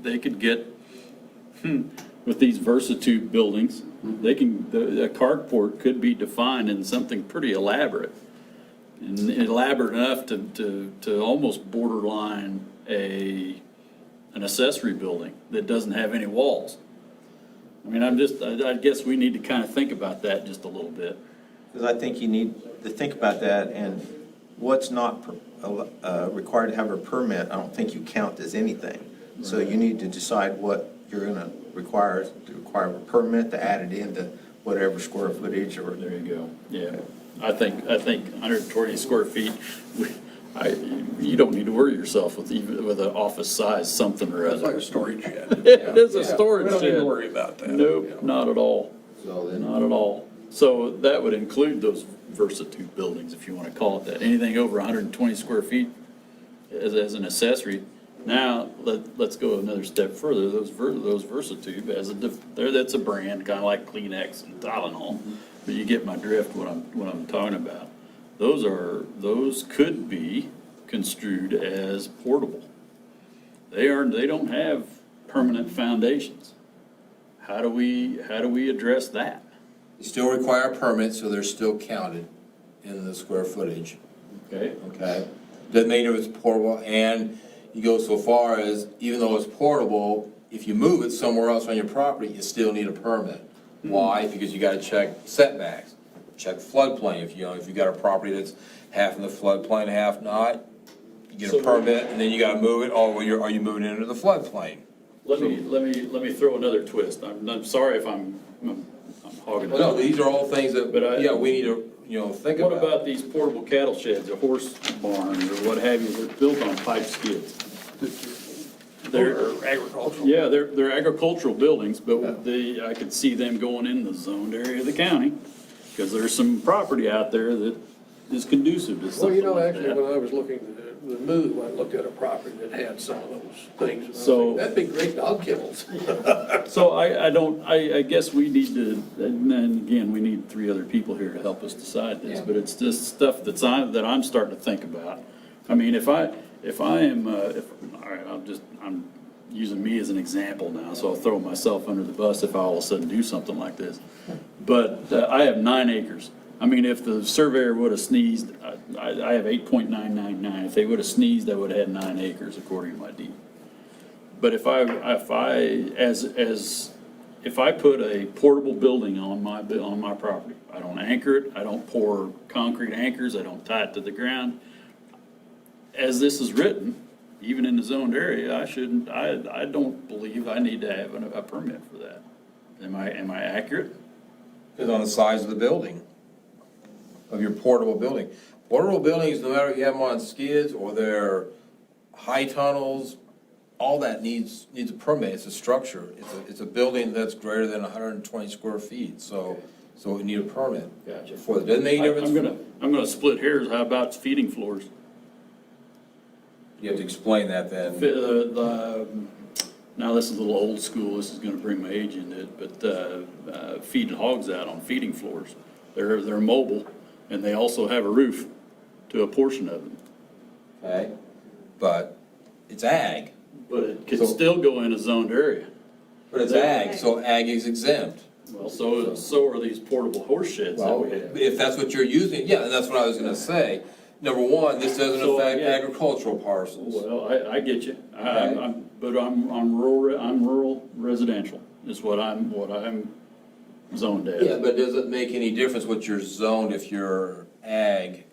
they could get, with these Versatube buildings, a carport could be defined in something pretty elaborate. And elaborate enough to almost borderline an accessory building that doesn't have any walls. I mean, I guess we need to kind of think about that just a little bit. Because I think you need to think about that, and what's not required to have a permit, I don't think you count as anything. So you need to decide what you're gonna require a permit to add it into whatever square footage or. There you go. Yeah. I think 120 square feet, you don't need to worry yourself with an office size something or It's like other. a storage shed. It is a storage We don't need shed. to worry about that. Nope, not at all. Not at all. So that would include those Versatube buildings, if you want to call it that. Anything over 120 square feet as an accessory. Now, let's go another step further. Those Versatube, that's a brand, kind of like Kleenex and Tylenol. But you get my drift, what I'm talking about. Those could be construed as portable. They don't have permanent foundations. how do we address that? You still require a permit, so they're still counted in the square footage, Okay? okay? Doesn't matter if it's portable, and you go so far as, even though it's portable, if you move it somewhere else on your property, you still need a permit. Why? Because you gotta check setbacks, check floodplain. If you got a property that's half in the floodplain, half not, you get a So- permit, and then you gotta move it, oh, well, are you moving into the floodplain? Let me throw another twist. I'm sorry if I'm hogging. Well, no, these are all things But that, yeah, we need to, think What about. about these portable cattle sheds, or horse barns, or what have you, that are built on pipe skids? They're, Agricultural. yeah, they're agricultural buildings, but I could see them going in the zoned area of the county, because there's some property out there that is conducive to Well, something like actually, that. when I was looking at the move, I looked at a property that had some of those things. And I was So- thinking, that'd be great dog kennels. So I guess we need to, and again, we need 3 other people here to help us decide this, but it's just stuff that I'm starting to think about. I mean, if I am, all right, I'm using me as an example now, so I'll throw myself under the bus if I all of a sudden do something like this. But I have 9 acres. I mean, if the surveyor would have sneezed, I have 8.999. If they would have sneezed, I would have had 9 acres according to my deed. But if I put a portable building on my property, I don't anchor it, I don't pour concrete anchors, I don't tie it to the ground. As this is written, even in the zoned area, I don't believe I need to have a permit for that. Am I accurate? Depends on the size of the building, of your portable building. Portable buildings, no matter if you have them on skids or they're high tunnels, all that needs a permit. It's a structure. It's a building that's greater than 120 square feet, so we need a permit. Gotcha. For it. Doesn't make any difference. I'm gonna split hairs. How about feeding floors? You have to explain that then. Now, this is a little old school, this is gonna bring my age into it, but feeding hogs out on feeding floors. They're mobile, and they also have a roof to a portion of them. Okay, but it's ag. But it could So- still go in a zoned area. But it's ag, so ag is exempt. Well, so are these portable horse sheds that Well, we have. if that's what you're using, yeah, and that's what I was gonna say. Number one, this doesn't So, affect yeah. agricultural parcels. Well, I get you, Okay. but I'm rural residential, is what I'm zoned as. Yeah, but does it make any difference what you're zoned if you're ag?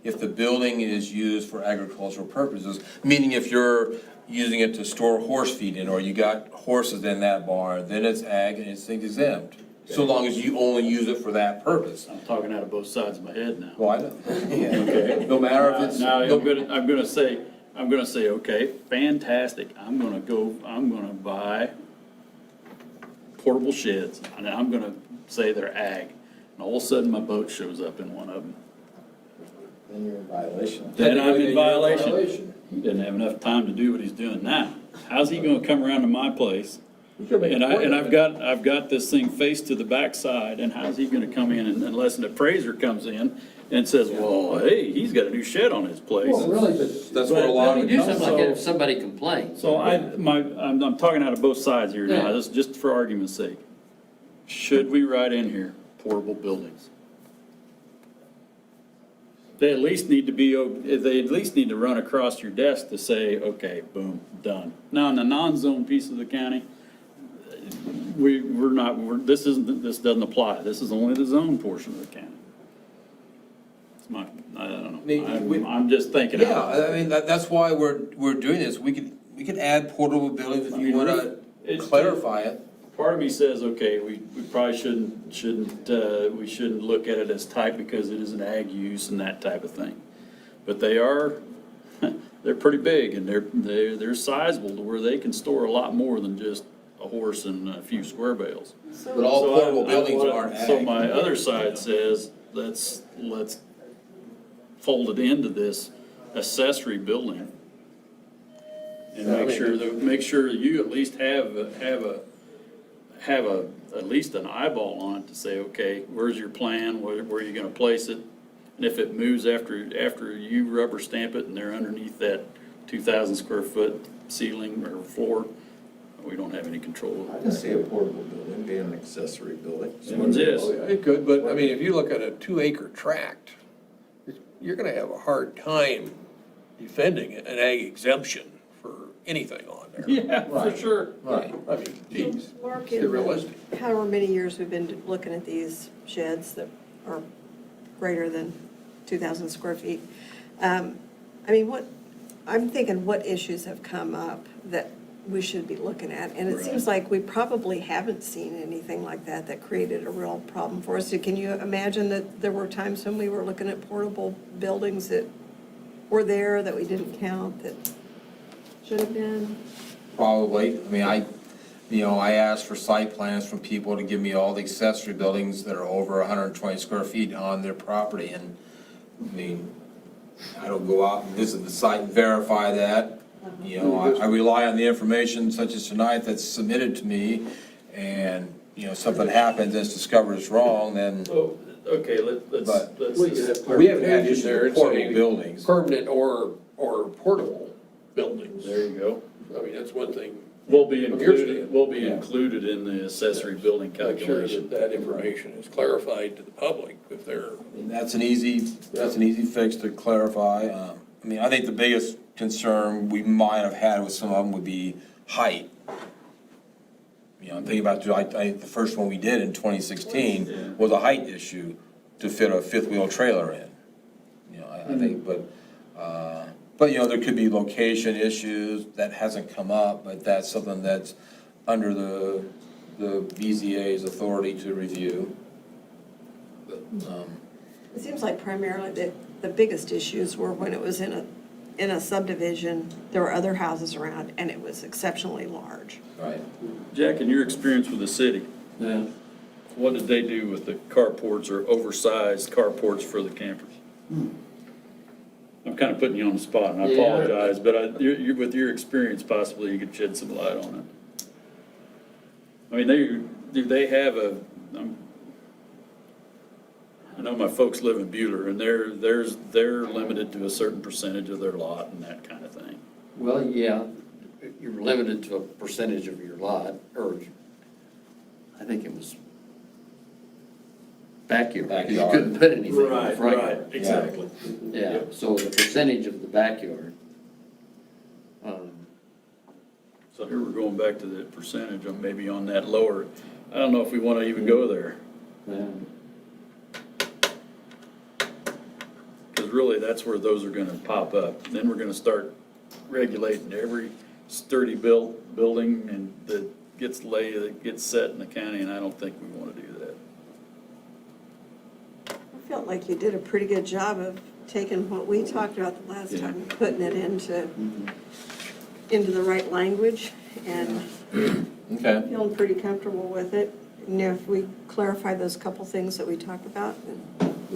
If the building is used for agricultural purposes, meaning if you're using it to store horse feed in, or you got horses in that barn, then it's ag and it's exempt. So long as you only use it for that purpose. I'm talking out of both sides of my head now. Well, I know. Okay. No matter if it's. Now, I'm gonna say, okay, fantastic, I'm gonna buy portable sheds, and I'm gonna say they're ag, and all of a sudden my boat shows up in one of them. Then you're in violation. Then I'm in violation. Violation. He didn't have enough time to do what he's doing now. How's he gonna come around to my place? And I've got this thing faced to the backside, and how's he gonna come in unless an appraiser comes in and says, well, hey, he's got a new shed on his place. That's where a lot How of do you it do comes something from. like that if somebody complains? So I'm talking out of both sides here now, Yeah. this is just for argument's sake. Should we write in here portable buildings? They at least need to run across your desk to say, okay, boom, done. Now, in the non-zone piece of the county, this doesn't apply. This is only the zone portion of the county. It's I don't know. I'm just thinking. Yeah, I mean, that's why we're doing this. We could add portable buildings if you wanna clarify it. Part of me says, okay, we probably shouldn't look at it as type because it is an ag use and that type of thing. But they're pretty big and they're sizable to where they can store a lot more than just a horse and a few square bales. But all So portable buildings aren't ag. So my other side says, let's fold it into this accessory building. And make sure you at least have at least an eyeball on it to say, okay, where's your plan, where are you gonna place it? And if it moves after you rubber stamp it and they're underneath that 2,000 square foot ceiling or floor, We don't have any control. I can see a portable building being an accessory building. One's this. Oh, yeah, it could, but I mean, if you look at a 2-acre tract, you're gonna have a hard time defending an ag exemption for anything on there. Yeah, for sure. Right. I mean, geez, Mark, it's in the realistic. however many years we've been looking at these sheds that are greater than 2,000 square feet, I mean, I'm thinking what issues have come up that we should be looking at? And it seems like we probably haven't seen anything like that created a real problem for us. So can you imagine that there were times when we were looking at portable buildings that were there that we didn't count that should have been? Probably. I mean, I asked for site plans from people to give me all the accessory buildings that are over 120 square feet on their property, and, I mean, I don't go out and visit the site and verify that. You know, I rely on the information such as tonight that's submitted to me, and, you know, something happens that's discovered is wrong, then, Oh, okay, let's. Well, you have we haven't had clarification issues there with and portable say buildings. Permanent or portable buildings. There you go. I mean, that's one thing. Will be From your included, stand. will be Yeah. included in the accessory building Make sure calculation. that information is clarified to the public if they're, And that's an easy fix to clarify. I mean, I think the biggest concern we might have had with some of them would be height. You know, I'm thinking about, the first one we did in 2016 was a height issue to fit a fifth-wheel trailer in. You know, I think, but, you know, there could be location issues, that hasn't come up, but that's something that's under the BZA's authority to review. But, It seems like primarily the biggest issues were when it was in a subdivision, there were other houses around, and it was exceptionally large. Right. Jack, in your experience with the city, Yeah. what did they do with the carports or oversized carports for the campers? I'm kind of putting you on the spot, and I Yeah. apologize, but with your experience, possibly you could shed some light on it. I mean, do they have I know my folks live in Bueller, and they're limited to a certain percentage of their lot and that kind of thing. Well, yeah, you're limited to a percentage of your lot, or I think it was backyard, 'cause you Backyard. couldn't put anything in the front yard. exactly. Yeah, so the percentage of the backyard. So here we're going back to the percentage of maybe on that lower, I don't know if we want to even go there. Yeah. Because really, that's where those are gonna pop up. Then we're gonna start regulating every sturdy building and that gets set in the county, and I don't think we wanna do that. I felt like you did a pretty good job of taking what we talked about the last time and putting it into the right language, and Okay. feeling pretty comfortable with it. You know, if we clarify those couple things that we talked about,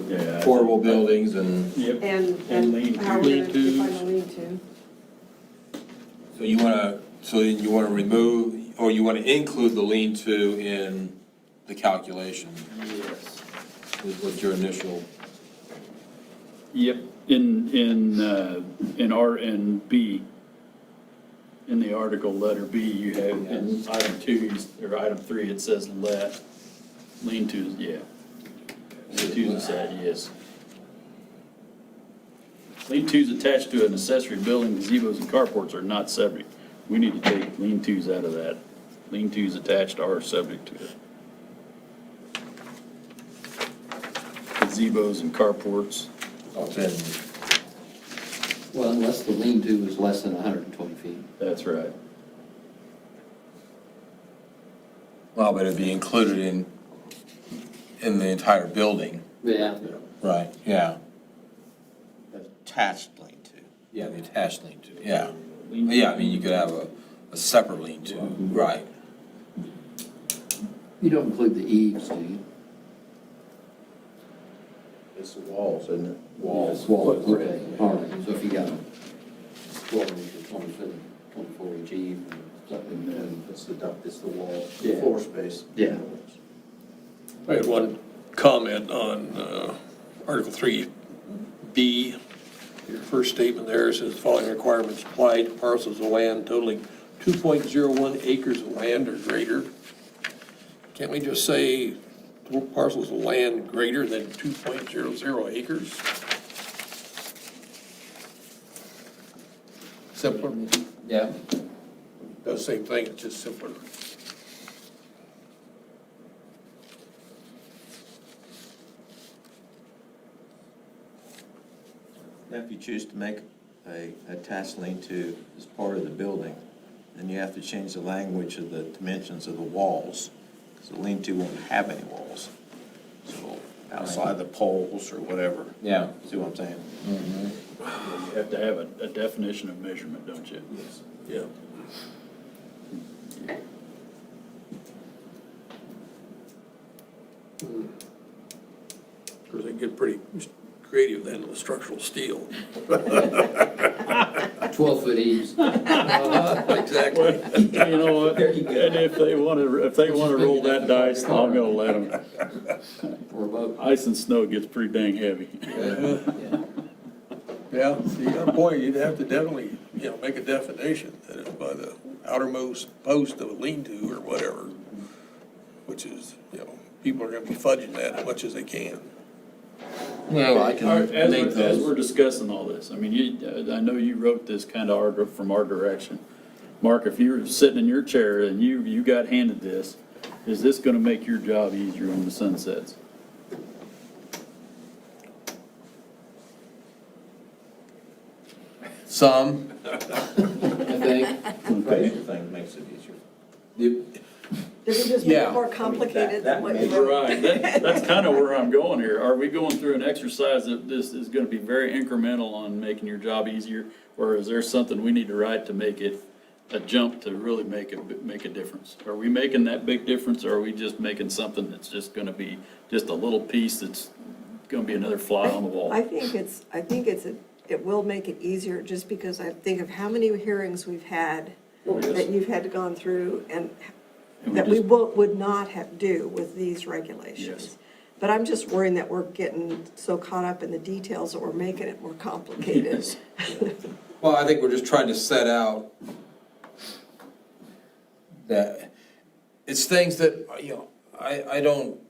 Yeah. Portable buildings and, Yep. and And lean how we're going to to. define the lean-to. so you wanna remove, or you wanna include the lean-to in the calculation? Yes. What's your initial? Yep, in R and B, in the article, letter B, you have in item 2, or item 3, it says lean-to, yeah. Lean-to is that, yes. Lean-tos attached to an accessory building, gazebos and carports are not subject. We need to take lean-tos out of that. Lean-tos attached are subject to it. Gazebos and carports. Well, unless the lean-to is less than 120 feet. That's right. Well, but it'd be included in the entire building. Yeah. Right, yeah. Attached lean-to. Yeah, the attached lean-to, yeah. Yeah, I mean, you could have a separate lean-to, right. You don't include the eaves, do you? It's the walls, isn't it? Walls. Walls, okay, all right, so if you got a 12-inch or 24-inch eave or something, then. It's the wall, Yeah. floor space. Yeah. I had one comment on Article 3B. Your first statement there says, following requirements apply to parcels of land totaling 2.01 acres of land or greater. Can't we just say parcels of land greater than 2.00 acres? Simpler, Yeah. does the same thing, it's just simpler. Now, if you choose to make a attached lean-to as part of the building, then you have to change the language of the dimensions of the walls, because the lean-to won't have any walls. So outside the poles or whatever. Yeah. See what I'm saying? You have to have a definition of measurement, don't you? Yeah. Of course, they get pretty creative then with structural steel. 12-foot eaves. Exactly. You know what, and if they wanna roll that dice, I'm gonna let them. Or above. Ice and snow gets pretty dang heavy. Yeah, you got a point, you'd have to definitely, make a definition that it's by the outermost post of a lean-to or whatever, which is, people are gonna be fudging that as much as they can. Well, I All can right, make as we're those. discussing all this, I mean, I know you wrote this kind of from our direction. Mark, if you were sitting in your chair and you got handed this, is this gonna make your job easier when the sun sets? Some, I think. Appraisal thing makes it easier. Did we just make Yeah. it more complicated than what you that wrote? Right, that's kind of where I'm going here. Are we going through an exercise that this is gonna be very incremental on making your job easier? Or is there something we need to write to make it a jump to really make a difference? Are we making that big difference, or are we just making something that's just gonna be just a little piece that's gonna be another fly on the wall? I think it will make it easier, just because I think of how many hearings we've had that you've had to gone through and And that we would not have do with these regulations. Yes. But I'm just worrying that we're getting so caught up in the details that we're making it more complicated. Yes. well, I think we're just trying to set out that, it's things that, I don't,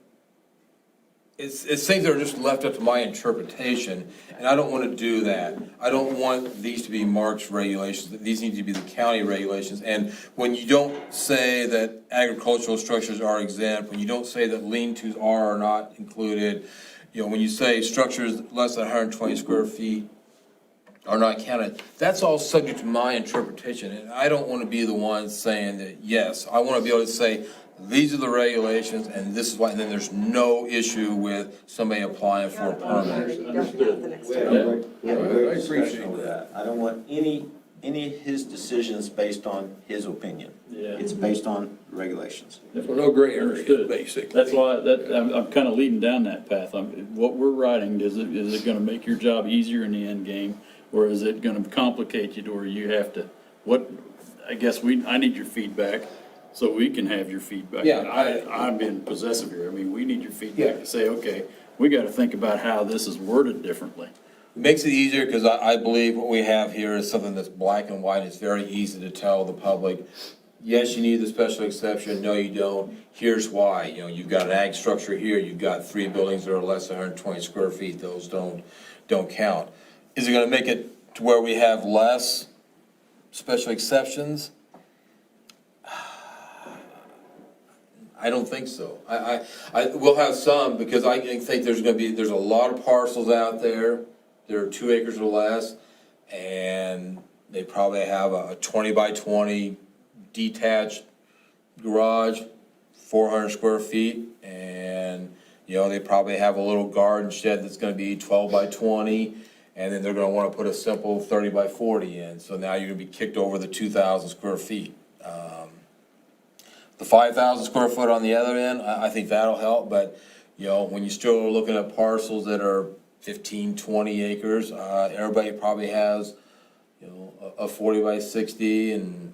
it's things that are just left up to my interpretation, and I don't want to do that. I don't want these to be Mark's regulations, these need to be the county regulations. And when you don't say that agricultural structures are exempt, when you don't say that lean-tos are or not included, when you say structures less than 120 square feet are not counted, that's all subject to my interpretation. And I don't want to be the one saying that, yes, I want to be able to say, these are the regulations, and this is why, and then there's no issue with somebody applying for a permit. We had a I great discussion appreciate over that. that. I don't want any of his decisions based on his opinion. Yeah. It's based on regulations. So no gray area, Understood. basically. That's why, I'm kind of leading down that path. What we're writing, is it gonna make your job easier in the end game? Or is it gonna complicate you to where you have to, I guess I need your feedback, so we can have your feedback. Yeah, I'm being possessive here. I mean, we need your feedback to say, okay, we gotta think about how this is worded differently. It makes it easier because I believe what we have here is something that's black and white. It's very easy to tell the public, yes, you need the special exception, no, you don't. Here's why. You've got an ag structure here, you've got 3 buildings that are less than 120 square feet, those don't count. Is it gonna make it to where we have less special exceptions? I don't think so. I will have some, because I think there's a lot of parcels out there that are 2 acres or less, and they probably have a 20 by 20 detached garage, 400 square feet, and, they probably have a little garden shed that's gonna be 12 by 20, and then they're gonna wanna put a simple 30 by 40 in, so now you're gonna be kicked over the 2,000 square feet. The 5,000 square foot on the other end, I think that'll help, but, when you still are looking at parcels that are 15, 20 acres, everybody probably has, a 40 by 60, and,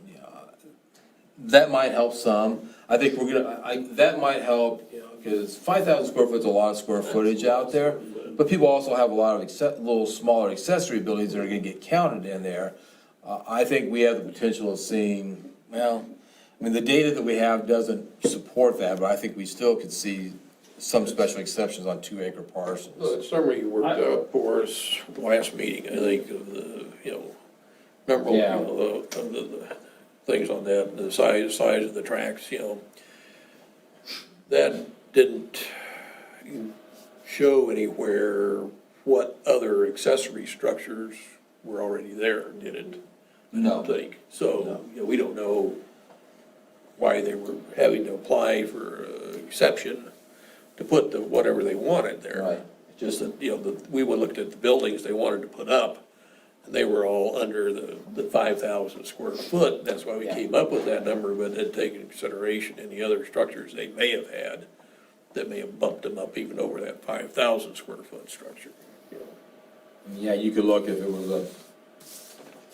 that might help some. I think that might help, because 5,000 square foot is a lot of square footage out there, but people also have a lot of little smaller accessory buildings that are gonna get counted in there. I think we have the potential of seeing Well, I mean, the data that we have doesn't support that, but I think we still could see some special exceptions on 2-acre parcels. The summary you worked out for us last meeting, I think, of the, remember, Yeah. the things on that, the size of the tracks, that didn't show anywhere what other accessory structures were already there, did it? I No. don't think. So, we don't know why they were having to apply for exception to put whatever they wanted there. Right. Just that, we looked at the buildings they wanted to put up, and they were all under the 5,000 square foot. That's why we came up with that number, but didn't take into consideration any other structures they may have had that may have bumped them up even over that 5,000 square foot structure. Yeah, you could look if it was a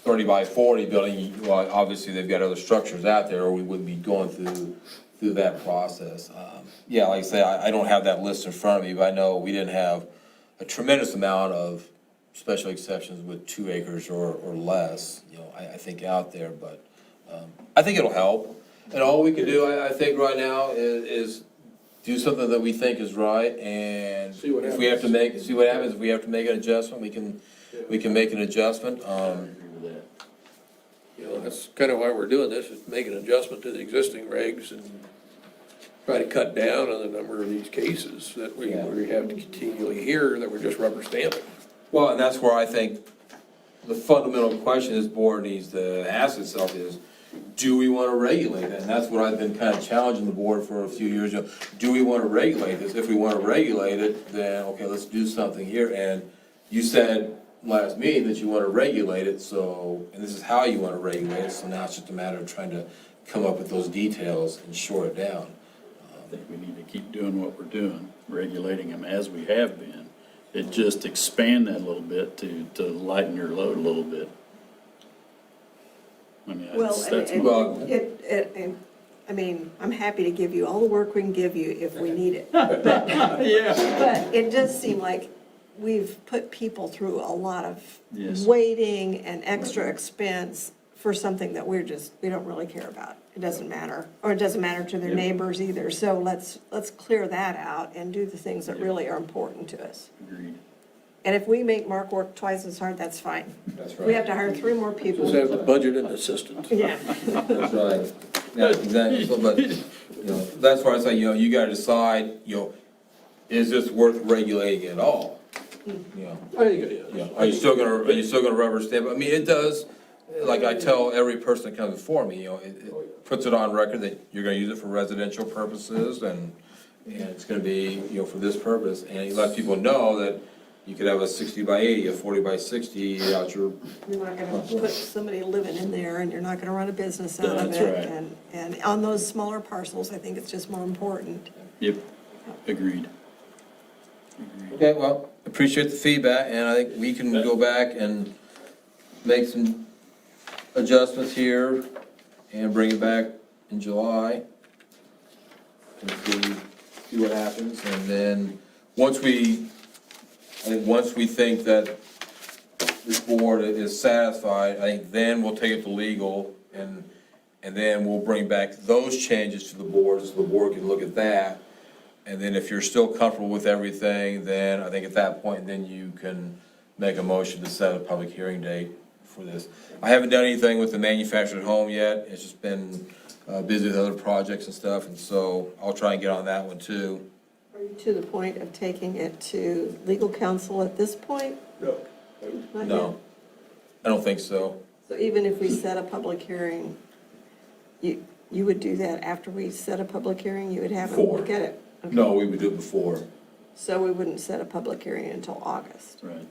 30 by 40 building, well, obviously they've got other structures out there, or we wouldn't be going through that process. Yeah, like I say, I don't have that list in front of me, but I know we didn't have a tremendous amount of special exceptions with 2 acres or less, I think out there, but I think it'll help. And all we can do, I think right now is do something that we think is right, and See what if we have to happens. see what happens, if we have to make an adjustment, we can make an adjustment. That's kind of why we're doing this, is make an adjustment to the existing regs and try to cut down on the number of these cases that we have to continually hear that we're just rubber stamping. Well, and that's where I think the fundamental question this board needs to ask itself is, do we want to regulate it? And that's what I've been kind of challenging the board for a few years. Do we want to regulate this? If we want to regulate it, then, okay, let's do something here. And you said last meeting that you want to regulate it, so, and this is how you want to regulate it, so now it's just a matter of trying to come up with those details and shore it down. I think we need to keep doing what we're doing, regulating them as we have been. It just expand that a little bit to lighten your load a little bit. I mean, that's I mean, I'm happy to give you all the work we can give you if we need it. But it does seem like we've put people through a lot of Yes. waiting and extra expense for something that we don't really care about. It doesn't matter, or it doesn't matter to their neighbors either. So let's clear that out and do the things that really are important to us. Agreed. And if we make Mark work twice as hard, that's fine. That's We have to hire 3 more people. Just have the budget and assistants. Yeah. That's right. Yeah, exactly. So, but, that's why I say, you gotta decide, is this worth regulating at all? I think it is. Are you still gonna rubber stamp? I mean, it does, like I tell every person that comes before me, it puts it on record that you're gonna use it for residential purposes and it's gonna be, for this purpose. And it lets people know that you could have a 60 by 80, a 40 by 60 out your. You're not gonna put somebody living in there, and you're not gonna run a business out of That's it. right. And on those smaller parcels, I think it's just more important. Yep, agreed. Okay, well, appreciate the feedback, and I think we can go back and make some adjustments here and bring it back in July and see what happens, and then once we think that this board is satisfied, I think then we'll take it to legal, and then we'll bring back those changes to the board, so the board can look at that. And then if you're still comfortable with everything, then I think at that point, then you can make a motion to set a public hearing date for this. I haven't done anything with the manufactured home yet. It's just been busy with other projects and stuff, and so I'll try and get on that one too. Are you to the point of taking it to legal counsel at this point? No. Not No, yet? I don't think so. So even if we set a public hearing, you would do that after we set a public hearing? You would have them Before. look at it? Okay. No, we would do it before. So we wouldn't set a public hearing until August? Right.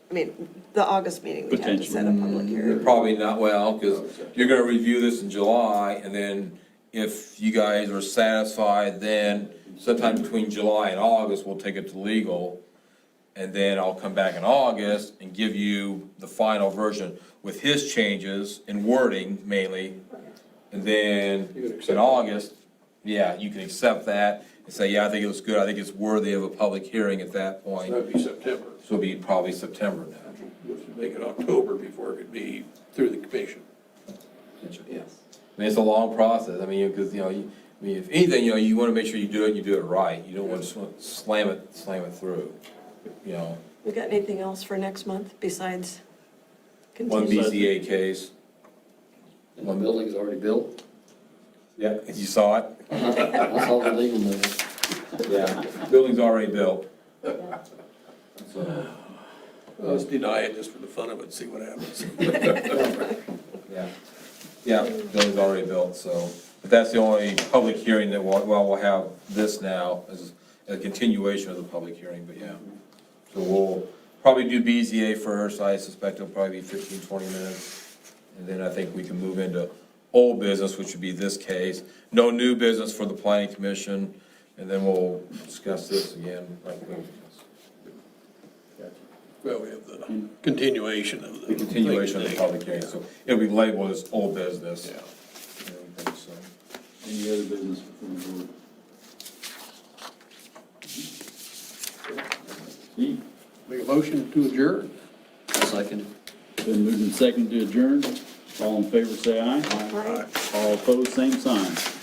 I mean, the August meeting, we'd have to set a public hearing. Probably not, well, because you're gonna review this in July, and then if you guys are satisfied, then sometime between July and August, we'll take it to legal. And then I'll come back in August and give you the final version with his changes in wording mainly. And then You can accept in that. August, yeah, you can accept that and say, yeah, I think it looks good, I think it's worthy of a public hearing at that So point. that'd be September. So it'll be probably September now. Which would make it October before it could be through the commission. Yeah. mean, it's a long process, I mean, because, I mean, if anything, you wanna make sure you do it right, you don't want to slam it through, We got anything else for next month besides One continue? BZA case, And the building's already built. yeah, you saw it? I saw the legal notice. Yeah, building's already built. So, Let's deny it just for the fun of it, see what happens. yeah, building's already built, so, but that's the only public hearing that we'll have this now as a continuation of the public hearing, but yeah. So we'll probably do BZA first, I suspect it'll probably be 15, 20 minutes. And then I think we can move into old business, which would be this case. No new business for the planning commission, and then we'll discuss this again. Well, we have the continuation of the. The continuation of the public hearing, so it'll be labeled as old business. Yeah. And everything, so. Any other business before the board? Steve, Make a motion to adjourn. Second. been moved and seconded to adjourn. All in favor, say aye. Aye. All opposed, same sign.